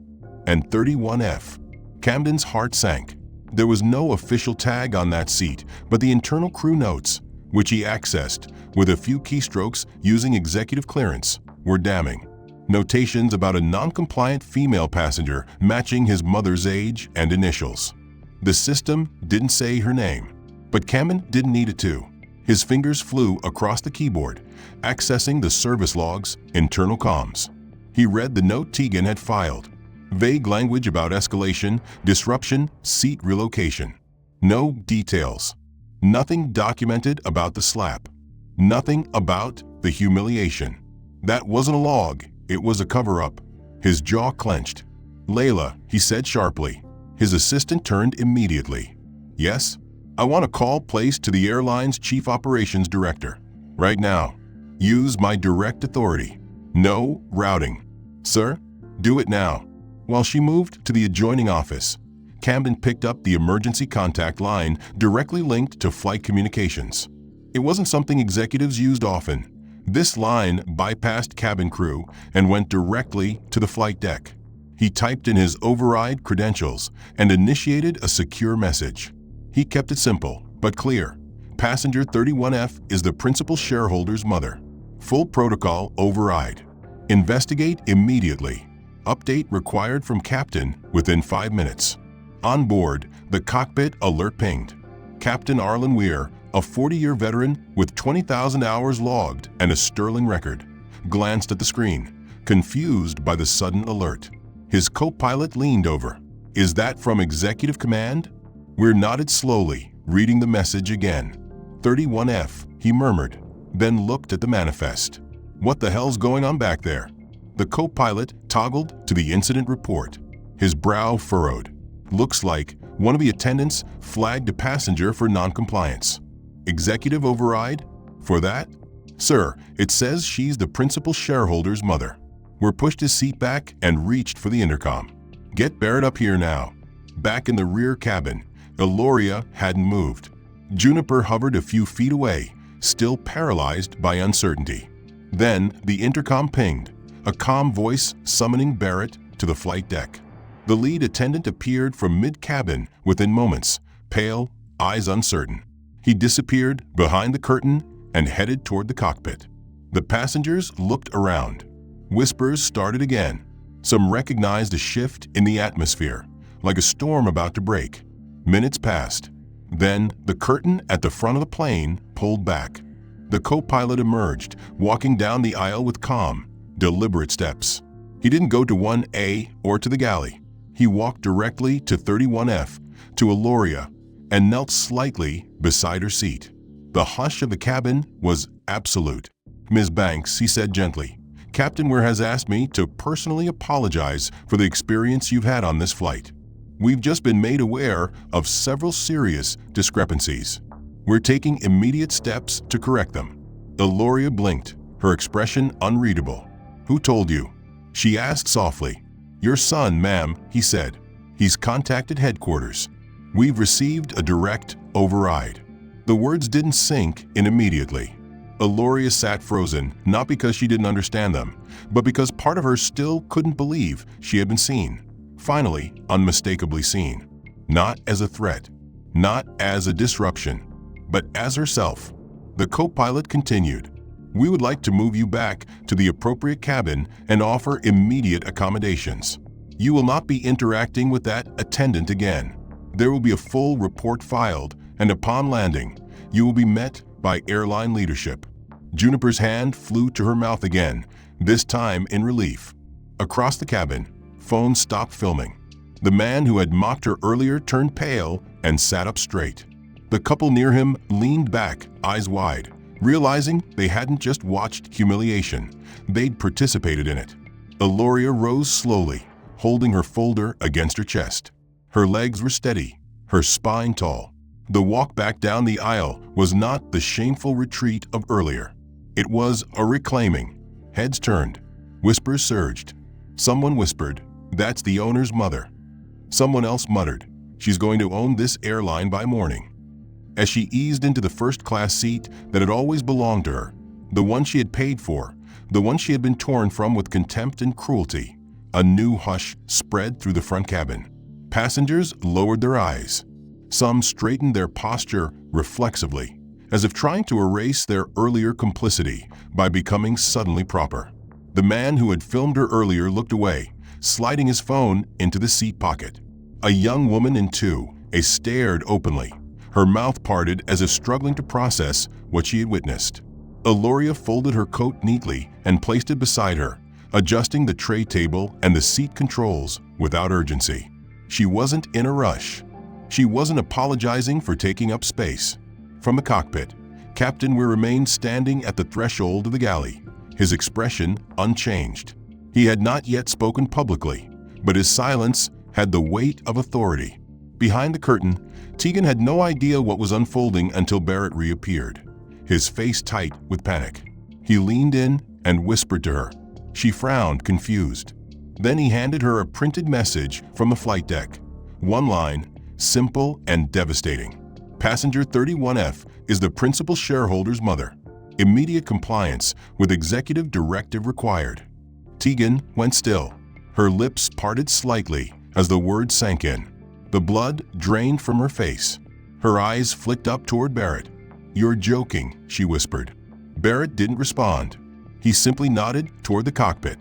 And 31F. Camden's heart sank. There was no official tag on that seat, but the internal crew notes, which he accessed with a few keystrokes using executive clearance, were damning. Notations about a non-compliant female passenger matching his mother's age and initials. The system didn't say her name, but Camden didn't need it to. His fingers flew across the keyboard, accessing the service log's internal comms. He read the note Tegan had filed. Vague language about escalation, disruption, seat relocation. No details. Nothing documented about the slap. Nothing about the humiliation. That wasn't a log, it was a cover-up. His jaw clenched. "Layla," he said sharply. His assistant turned immediately. "Yes? I want a call placed to the airline's chief operations director. Right now." Use my direct authority. No routing. Sir, do it now. While she moved to the adjoining office, Camden picked up the emergency contact line directly linked to flight communications. It wasn't something executives used often. This line bypassed cabin crew and went directly to the flight deck. He typed in his override credentials and initiated a secure message. He kept it simple, but clear. Passenger 31F is the principal shareholder's mother. Full protocol override. Investigate immediately. Update required from captain within 5 minutes. On board, the cockpit alert pinged. Captain Arlen Weir, a 40-year veteran with 20,000 hours logged and a sterling record, glanced at the screen, confused by the sudden alert. His co-pilot leaned over. "Is that from Executive Command?" Weir nodded slowly, reading the message again. 31F, he murmured, then looked at the manifest. "What the hell's going on back there?" The co-pilot toggled to the incident report. His brow furrowed. "Looks like one of the attendants flagged a passenger for non-compliance. Executive override? For that? Sir, it says she's the principal shareholder's mother." Weir pushed his seat back and reached for the intercom. "Get Barrett up here now." Back in the rear cabin, Eloria hadn't moved. Juniper hovered a few feet away, still paralyzed by uncertainty. Then the intercom pinged, a calm voice summoning Barrett to the flight deck. The lead attendant appeared from mid-cabin within moments, pale, eyes uncertain. He disappeared behind the curtain and headed toward the cockpit. The passengers looked around. Whispers started again. Some recognized a shift in the atmosphere, like a storm about to break. Minutes passed. Then the curtain at the front of the plane pulled back. The co-pilot emerged, walking down the aisle with calm, deliberate steps. He didn't go to 1A or to the galley. He walked directly to 31F, to Eloria, and knelt slightly beside her seat. The hush of the cabin was absolute. "Ms. Banks," he said gently, "Captain Weir has asked me to personally apologize for the experience you've had on this flight. We've just been made aware of several serious discrepancies. We're taking immediate steps to correct them." Eloria blinked, her expression unreadable. "Who told you?" she asked softly. "Your son, ma'am," he said. "He's contacted headquarters. We've received a direct override." The words didn't sink in immediately. Eloria sat frozen, not because she didn't understand them, but because part of her still couldn't believe she had been seen. Finally, unmistakably seen. Not as a threat, not as a disruption, but as herself. The co-pilot continued. "We would like to move you back to the appropriate cabin and offer immediate accommodations. You will not be interacting with that attendant again. There will be a full report filed, and upon landing, you will be met by airline leadership." Juniper's hand flew to her mouth again, this time in relief. Across the cabin, phone stopped filming. The man who had mocked her earlier turned pale and sat up straight. The couple near him leaned back, eyes wide, realizing they hadn't just watched humiliation, they'd participated in it. Eloria rose slowly, holding her folder against her chest. Her legs were steady, her spine tall. The walk back down the aisle was not the shameful retreat of earlier. It was a reclaiming. Heads turned. Whispers surged. Someone whispered, "That's the owner's mother." Someone else muttered, "She's going to own this airline by morning." As she eased into the first-class seat that had always belonged to her, the one she had paid for, the one she had been torn from with contempt and cruelty, a new hush spread through the front cabin. Passengers lowered their eyes. Some straightened their posture reflexively, as if trying to erase their earlier complicity by becoming suddenly proper. The man who had filmed her earlier looked away, sliding his phone into the seat pocket. A young woman in stared openly, her mouth parted as if struggling to process what she had witnessed. Eloria folded her coat neatly and placed it beside her, adjusting the tray table and the seat controls without urgency. She wasn't in a rush. She wasn't apologizing for taking up space. From the cockpit, Captain Weir remained standing at the threshold of the galley, his expression unchanged. He had not yet spoken publicly, but his silence had the weight of authority. Behind the curtain, Tegan had no idea what was unfolding until Barrett reappeared, his face tight with panic. He leaned in and whispered to her. She frowned, confused. Then he handed her a printed message from the flight deck. One line, simple and devastating. Passenger 31F is the principal shareholder's mother. Immediate compliance with executive directive required. Tegan went still. Her lips parted slightly as the words sank in. The blood drained from her face. Her eyes flicked up toward Barrett. "You're joking," she whispered. Barrett didn't respond. He simply nodded toward the cockpit.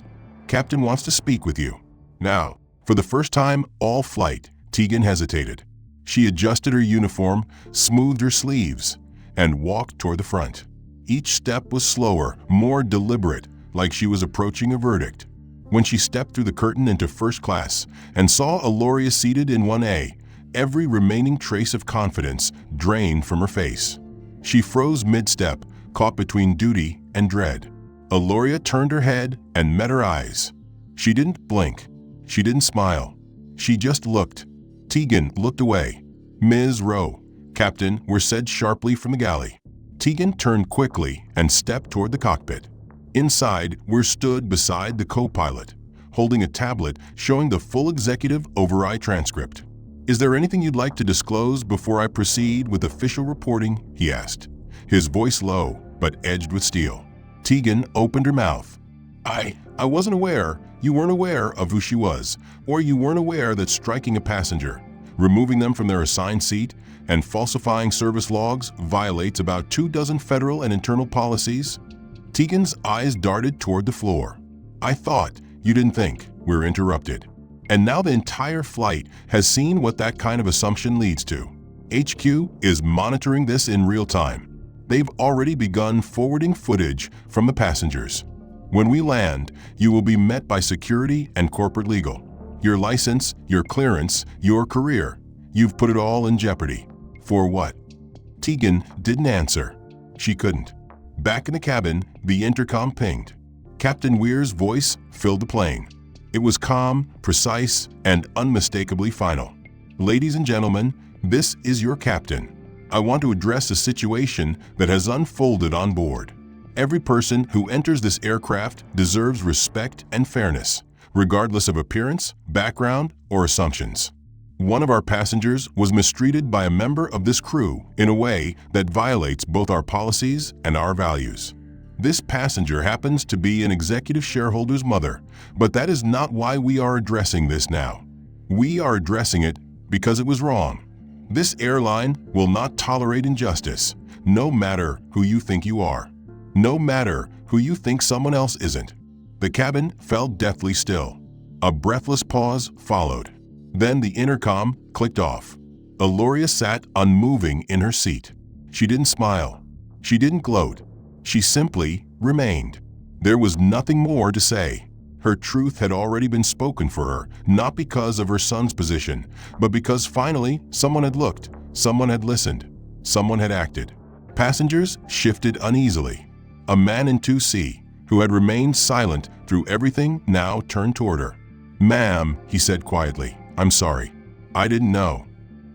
"Captain wants to speak with you." Now, for the first time all flight, Tegan hesitated. She adjusted her uniform, smoothed her sleeves, and walked toward the front. Each step was slower, more deliberate, like she was approaching a verdict. When she stepped through the curtain into first class and saw Aloria seated in 1A, every remaining trace of confidence drained from her face. She froze mid-step, caught between duty and dread. Aloria turned her head and met her eyes. She didn't blink. She didn't smile. She just looked. Tegan looked away. "Ms. Rowe, Captain," were said sharply from the galley. Tegan turned quickly and stepped toward the cockpit. Inside, Weir stood beside the co-pilot, holding a tablet showing the full executive override transcript. "Is there anything you'd like to disclose before I proceed with official reporting?" he asked, his voice low but edged with steel. Tegan opened her mouth. I wasn't aware. You weren't aware of who she was, or you weren't aware that striking a passenger, removing them from their assigned seat, and falsifying service logs violates about 24 federal and internal policies?" Tegan's eyes darted toward the floor. "I thought you didn't think," Weir interrupted. And now the entire flight has seen what that kind of assumption leads to. HQ is monitoring this in real time. They've already begun forwarding footage from the passengers. When we land, you will be met by security and corporate legal. Your license, your clearance, your career. You've put it all in jeopardy. For what? Tegan didn't answer. She couldn't. Back in the cabin, the intercom pinged. Captain Weir's voice filled the plane. It was calm, precise, and unmistakably final. "Ladies and gentlemen, this is your captain. I want to address a situation that has unfolded on board. Every person who enters this aircraft deserves respect and fairness, regardless of appearance, background, or assumptions. One of our passengers was mistreated by a member of this crew in a way that violates both our policies and our values. This passenger happens to be an executive shareholder's mother, but that is not why we are addressing this now. We are addressing it because it was wrong. This airline will not tolerate injustice, no matter who you think you are. No matter who you think someone else isn't." The cabin fell deathly still. A breathless pause followed. Then the intercom clicked off. Aloria sat unmoving in her seat. She didn't smile. She didn't gloat. She simply remained. There was nothing more to say. Her truth had already been spoken for her, not because of her son's position, but because finally someone had looked, someone had listened, someone had acted. Passengers shifted uneasily. A man in 2C, who had remained silent through everything, now turned toward her. "Ma'am," he said quietly, "I'm sorry. I didn't know."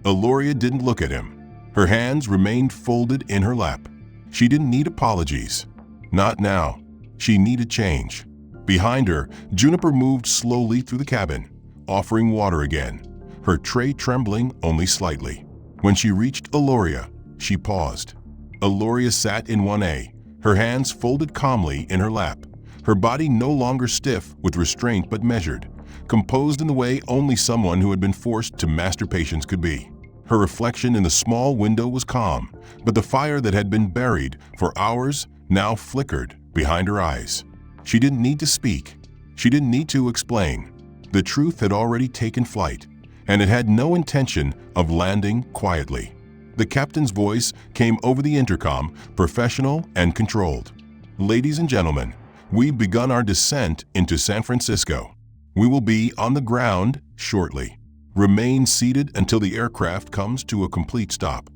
Aloria didn't look at him. Her hands remained folded in her lap. She didn't need apologies. Not now. She needed change. Behind her, Juniper moved slowly through the cabin, offering water again, her tray trembling only slightly. When she reached Aloria, she paused. Aloria sat in 1A, her hands folded calmly in her lap, her body no longer stiff with restraint but measured, composed in the way only someone who had been forced to master patience could be. Her reflection in the small window was calm, but the fire that had been buried for hours now flickered behind her eyes. She didn't need to speak. She didn't need to explain. The truth had already taken flight, and it had no intention of landing quietly. The captain's voice came over the intercom, professional and controlled. "Ladies and gentlemen, we've begun our descent into San Francisco. We will be on the ground shortly. Remain seated until the aircraft comes to a complete stop."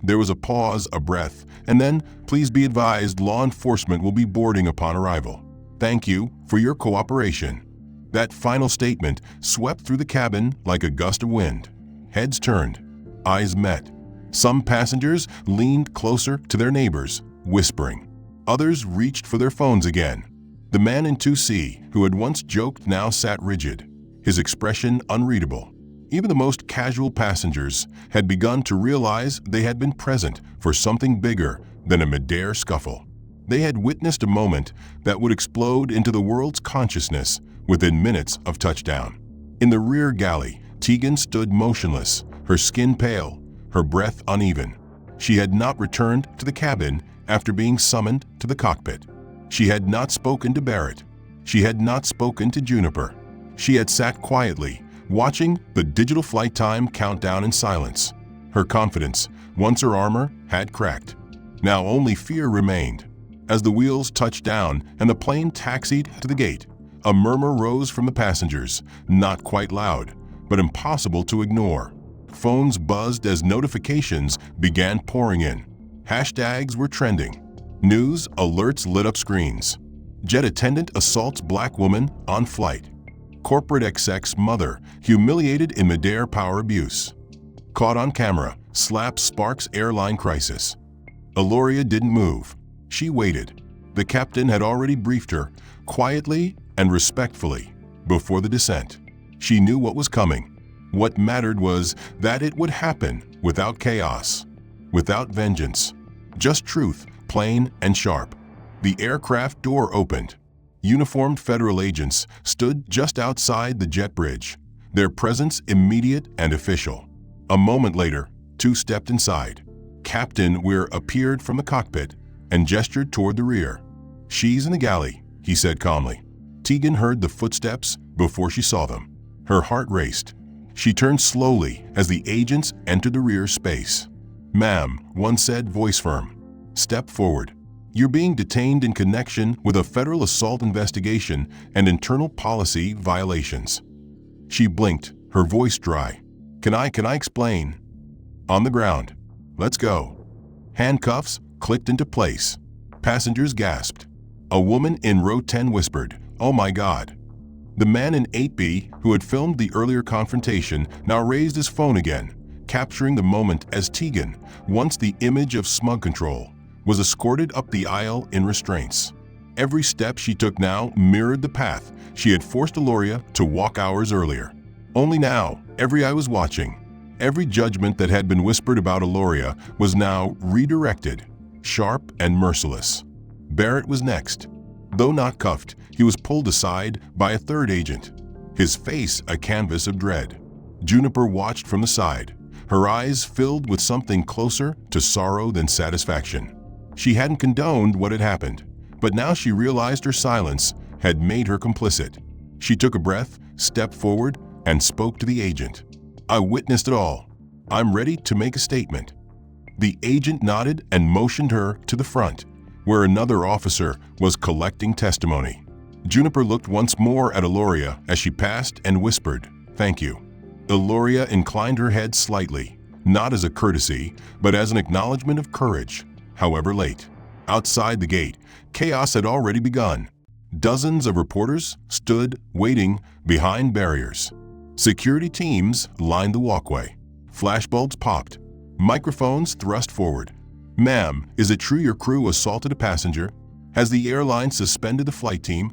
There was a pause, a breath, and then, "Please be advised, law enforcement will be boarding upon arrival. Thank you for your cooperation." That final statement swept through the cabin like a gust of wind. Heads turned, eyes met. Some passengers leaned closer to their neighbors, whispering. Others reached for their phones again. The man in 2C, who had once joked, now sat rigid, his expression unreadable. Even the most casual passengers had begun to realize they had been present for something bigger than a midair scuffle. They had witnessed a moment that would explode into the world's consciousness within minutes of touchdown. In the rear galley, Tegan stood motionless, her skin pale, her breath uneven. She had not returned to the cabin after being summoned to the cockpit. She had not spoken to Barrett. She had not spoken to Juniper. She had sat quietly, watching the digital flight time countdown in silence. Her confidence, once her armor, had cracked. Now only fear remained. As the wheels touched down and the plane taxied to the gate, a murmur rose from the passengers, not quite loud, but impossible to ignore. Phones buzzed as notifications began pouring in. Hashtags were trending. News alerts lit up screens. Jet attendant assaults black woman on flight. Corporate exec's mother humiliated in midair power abuse. Caught on camera, slap sparks airline crisis. Aloria didn't move. She waited. The captain had already briefed her, quietly and respectfully, before the descent. She knew what was coming. What mattered was that it would happen without chaos, without vengeance. Just truth, plain and sharp. The aircraft door opened. Uniformed federal agents stood just outside the jet bridge, their presence immediate and official. A moment later, two stepped inside. Captain Weir appeared from the cockpit and gestured toward the rear. "She's in the galley," he said calmly. Tegan heard the footsteps before she saw them. Her heart raced. She turned slowly as the agents entered the rear space. "Ma'am," one said, voice firm. "Step forward. You're being detained in connection with a federal assault investigation and internal policy violations." She blinked, her voice dry. Can I explain?" "On the ground. Let's go." Handcuffs clicked into place. Passengers gasped. A woman in row 10 whispered, "Oh my God." The man in 8B, who had filmed the earlier confrontation, now raised his phone again, capturing the moment as Tegan, once the image of smug control, was escorted up the aisle in restraints. Every step she took now mirrored the path she had forced Aloria to walk hours earlier. Only now, every eye was watching. Every judgment that had been whispered about Aloria was now redirected, sharp and merciless. Barrett was next. Though not cuffed, he was pulled aside by a third agent, his face a canvas of dread. Juniper watched from the side, her eyes filled with something closer to sorrow than satisfaction. She hadn't condoned what had happened, but now she realized her silence had made her complicit. She took a breath, stepped forward, and spoke to the agent. "I witnessed it all. I'm ready to make a statement." The agent nodded and motioned her to the front, where another officer was collecting testimony. Juniper looked once more at Aloria as she passed and whispered, "Thank you." Aloria inclined her head slightly, not as a courtesy, but as an acknowledgement of courage, however late. Outside the gate, chaos had already begun. Dozens of reporters stood waiting behind barriers. Security teams lined the walkway. Flashbulbs popped. Microphones thrust forward. "Ma'am, is it true your crew assaulted a passenger? Has the airline suspended the flight team?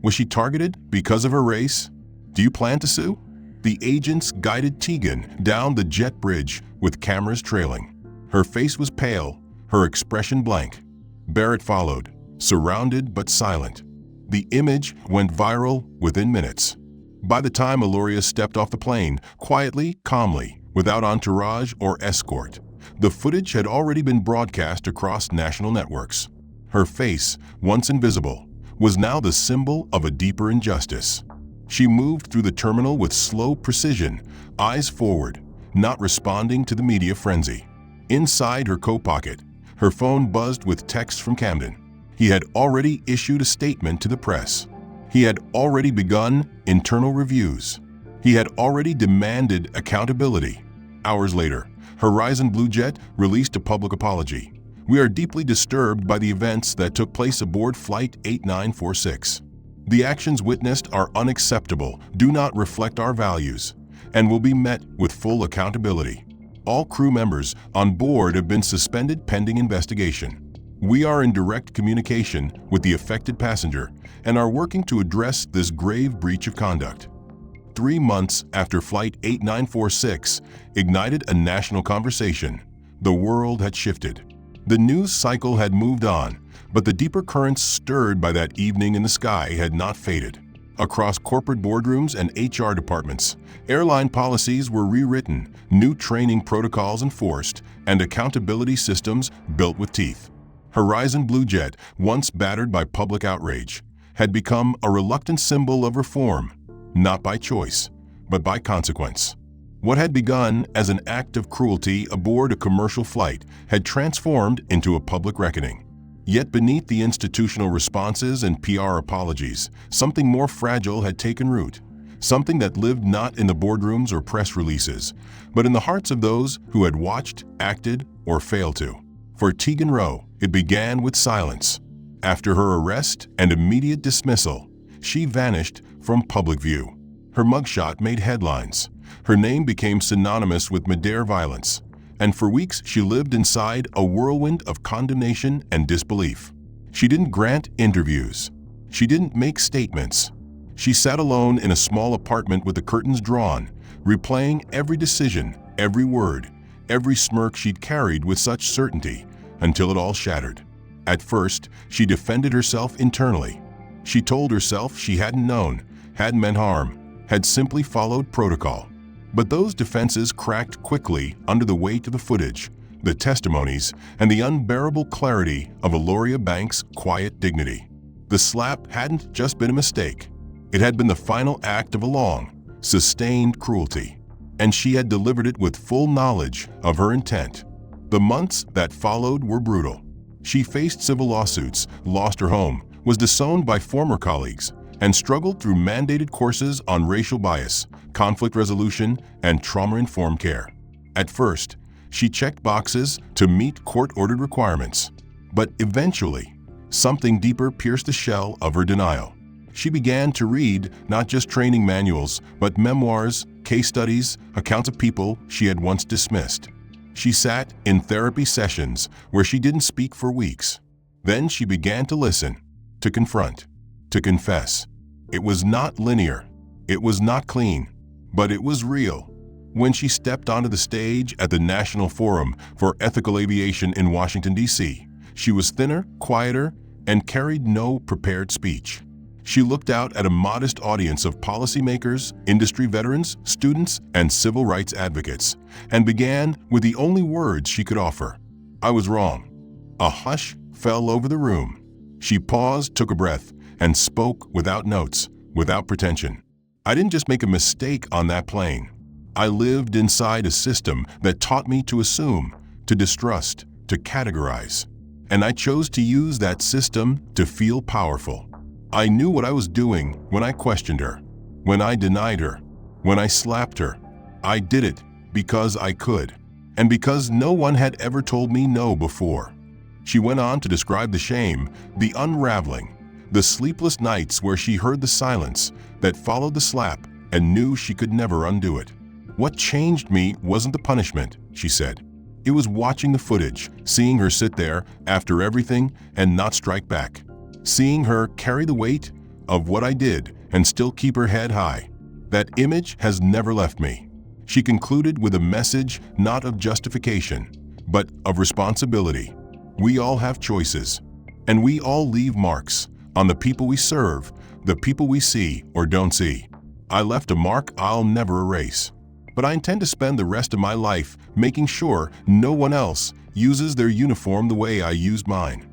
Was she targeted because of her race? Do you plan to sue?" The agents guided Tegan down the jet bridge with cameras trailing. Her face was pale, her expression blank. Barrett followed, surrounded but silent. The image went viral within minutes. By the time Aloria stepped off the plane, quietly, calmly, without entourage or escort, the footage had already been broadcast across national networks. Her face, once invisible, was now the symbol of a deeper injustice. She moved through the terminal with slow precision, eyes forward, not responding to the media frenzy. Inside her coat pocket, her phone buzzed with texts from Camden. He had already issued a statement to the press. He had already begun internal reviews. He had already demanded accountability. Hours later, Horizon BlueJet released a public apology. "We are deeply disturbed by the events that took place aboard Flight 8946. The actions witnessed are unacceptable, do not reflect our values, and will be met with full accountability. All crew members on board have been suspended pending investigation." We are in direct communication with the affected passenger and are working to address this grave breach of conduct. 3 months after Flight 8946 ignited a national conversation, the world had shifted. The news cycle had moved on, but the deeper currents stirred by that evening in the sky had not faded. Across corporate boardrooms and HR departments, airline policies were rewritten, new training protocols enforced, and accountability systems built with teeth. Horizon BlueJet, once battered by public outrage, had become a reluctant symbol of reform, not by choice, but by consequence. What had begun as an act of cruelty aboard a commercial flight had transformed into a public reckoning. Yet beneath the institutional responses and PR apologies, something more fragile had taken root, something that lived not in the boardrooms or press releases, but in the hearts of those who had watched, acted, or failed to. For Tegan Rowe, it began with silence. After her arrest and immediate dismissal, she vanished from public view. Her mugshot made headlines. Her name became synonymous with Madare violence, and for weeks she lived inside a whirlwind of condemnation and disbelief. She didn't grant interviews. She didn't make statements. She sat alone in a small apartment with the curtains drawn, replaying every decision, every word, every smirk she'd carried with such certainty, until it all shattered. At first, she defended herself internally. She told herself she hadn't known, hadn't meant harm, had simply followed protocol. But those defenses cracked quickly under the weight of the footage, the testimonies, and the unbearable clarity of Aloria Banks' quiet dignity. The slap hadn't just been a mistake. It had been the final act of a long, sustained cruelty, and she had delivered it with full knowledge of her intent. The months that followed were brutal. She faced civil lawsuits, lost her home, was disowned by former colleagues, and struggled through mandated courses on racial bias, conflict resolution, and trauma-informed care. At first, she checked boxes to meet court-ordered requirements. But eventually, something deeper pierced the shell of her denial. She began to read not just training manuals, but memoirs, case studies, accounts of people she had once dismissed. She sat in therapy sessions where she didn't speak for weeks. Then she began to listen, to confront, to confess. It was not linear. It was not clean, but it was real. When she stepped onto the stage at the National Forum for Ethical Aviation in Washington, D.C., she was thinner, quieter, and carried no prepared speech. She looked out at a modest audience of policymakers, industry veterans, students, and civil rights advocates, and began with the only words she could offer: "I was wrong." A hush fell over the room. She paused, took a breath, and spoke without notes, without pretension. "I didn't just make a mistake on that plane. I lived inside a system that taught me to assume, to distrust, to categorize. And I chose to use that system to feel powerful. I knew what I was doing when I questioned her, when I denied her, when I slapped her. I did it because I could, and because no one had ever told me no before." She went on to describe the shame, the unraveling, the sleepless nights where she heard the silence that followed the slap and knew she could never undo it. "What changed me wasn't the punishment," she said. "It was watching the footage, seeing her sit there after everything and not strike back. Seeing her carry the weight of what I did and still keep her head high. That image has never left me." She concluded with a message not of justification, but of responsibility. We all have choices, and we all leave marks on the people we serve, the people we see or don't see. I left a mark I'll never erase, but I intend to spend the rest of my life making sure no one else uses their uniform the way I used mine.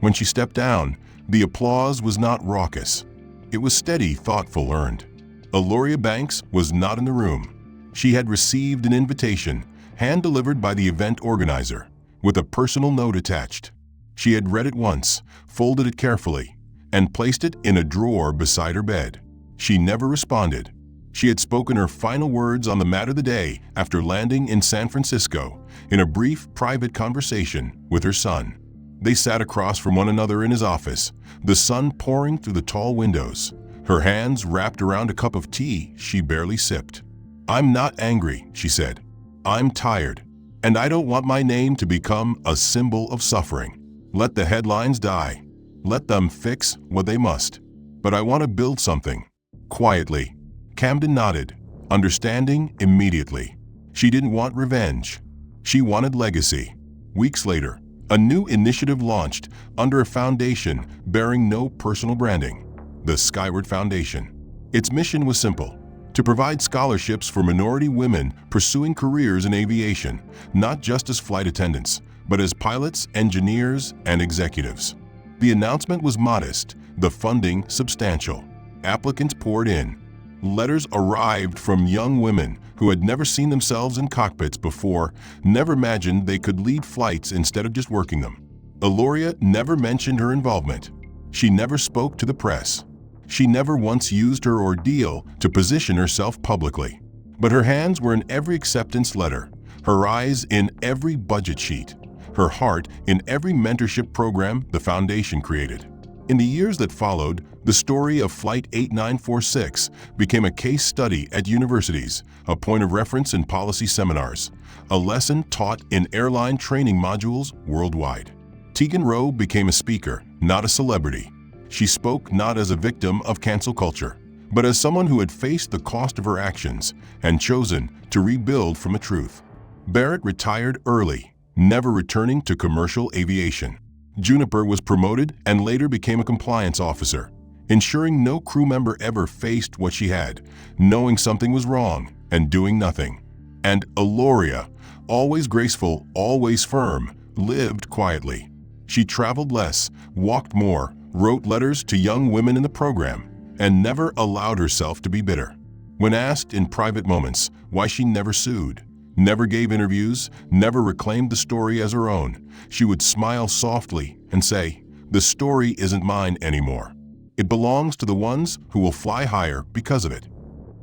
When she stepped down, the applause was not raucous. It was steady, thoughtful, earned. Aloria Banks was not in the room. She had received an invitation, hand-delivered by the event organizer, with a personal note attached. She had read it once, folded it carefully, and placed it in a drawer beside her bed. She never responded. She had spoken her final words on the matter the day after landing in San Francisco, in a brief, private conversation with her son. They sat across from one another in his office, the sun pouring through the tall windows, her hands wrapped around a cup of tea she barely sipped. "I'm not angry," she said. "I'm tired, and I don't want my name to become a symbol of suffering." Let the headlines die. Let them fix what they must. But I want to build something. Quietly. Camden nodded, understanding immediately. She didn't want revenge. She wanted legacy. Weeks later, a new initiative launched under a foundation bearing no personal branding, the Skyward Foundation. Its mission was simple: to provide scholarships for minority women pursuing careers in aviation, not just as flight attendants, but as pilots, engineers, and executives. The announcement was modest, the funding substantial. Applicants poured in. Letters arrived from young women who had never seen themselves in cockpits before, never imagined they could lead flights instead of just working them. Aloria never mentioned her involvement. She never spoke to the press. She never once used her ordeal to position herself publicly. But her hands were in every acceptance letter, her eyes in every budget sheet, her heart in every mentorship program the Foundation created. In the years that followed, the story of Flight 8946 became a case study at universities, a point of reference in policy seminars, a lesson taught in airline training modules worldwide. Tegan Rowe became a speaker, not a celebrity. She spoke not as a victim of cancel culture, but as someone who had faced the cost of her actions and chosen to rebuild from a truth. Barrett retired early, never returning to commercial aviation. Juniper was promoted and later became a compliance officer, ensuring no crew member ever faced what she had, knowing something was wrong and doing nothing. And Aloria, always graceful, always firm, lived quietly. She traveled less, walked more, wrote letters to young women in the program, and never allowed herself to be bitter. When asked in private moments why she never sued, never gave interviews, never reclaimed the story as her own, she would smile softly and say, "The story isn't mine anymore. It belongs to the ones who will fly higher because of it."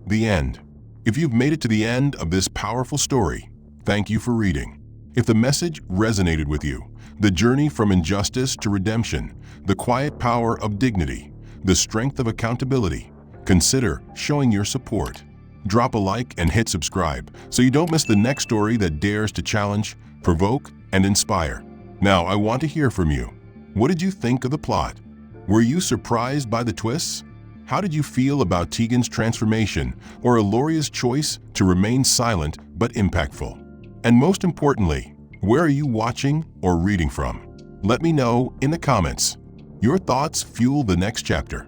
The end. If you've made it to the end of this powerful story, thank you for reading. If the message resonated with you, the journey from injustice to redemption, the quiet power of dignity, the strength of accountability, consider showing your support. Drop a like and hit subscribe so you don't miss the next story that dares to challenge, provoke, and inspire. Now, I want to hear from you. What did you think of the plot? Were you surprised by the twists? How did you feel about Tegan's transformation or Aloria's choice to remain silent but impactful? And most importantly, where are you watching or reading from? Let me know in the comments. Your thoughts fuel the next chapter.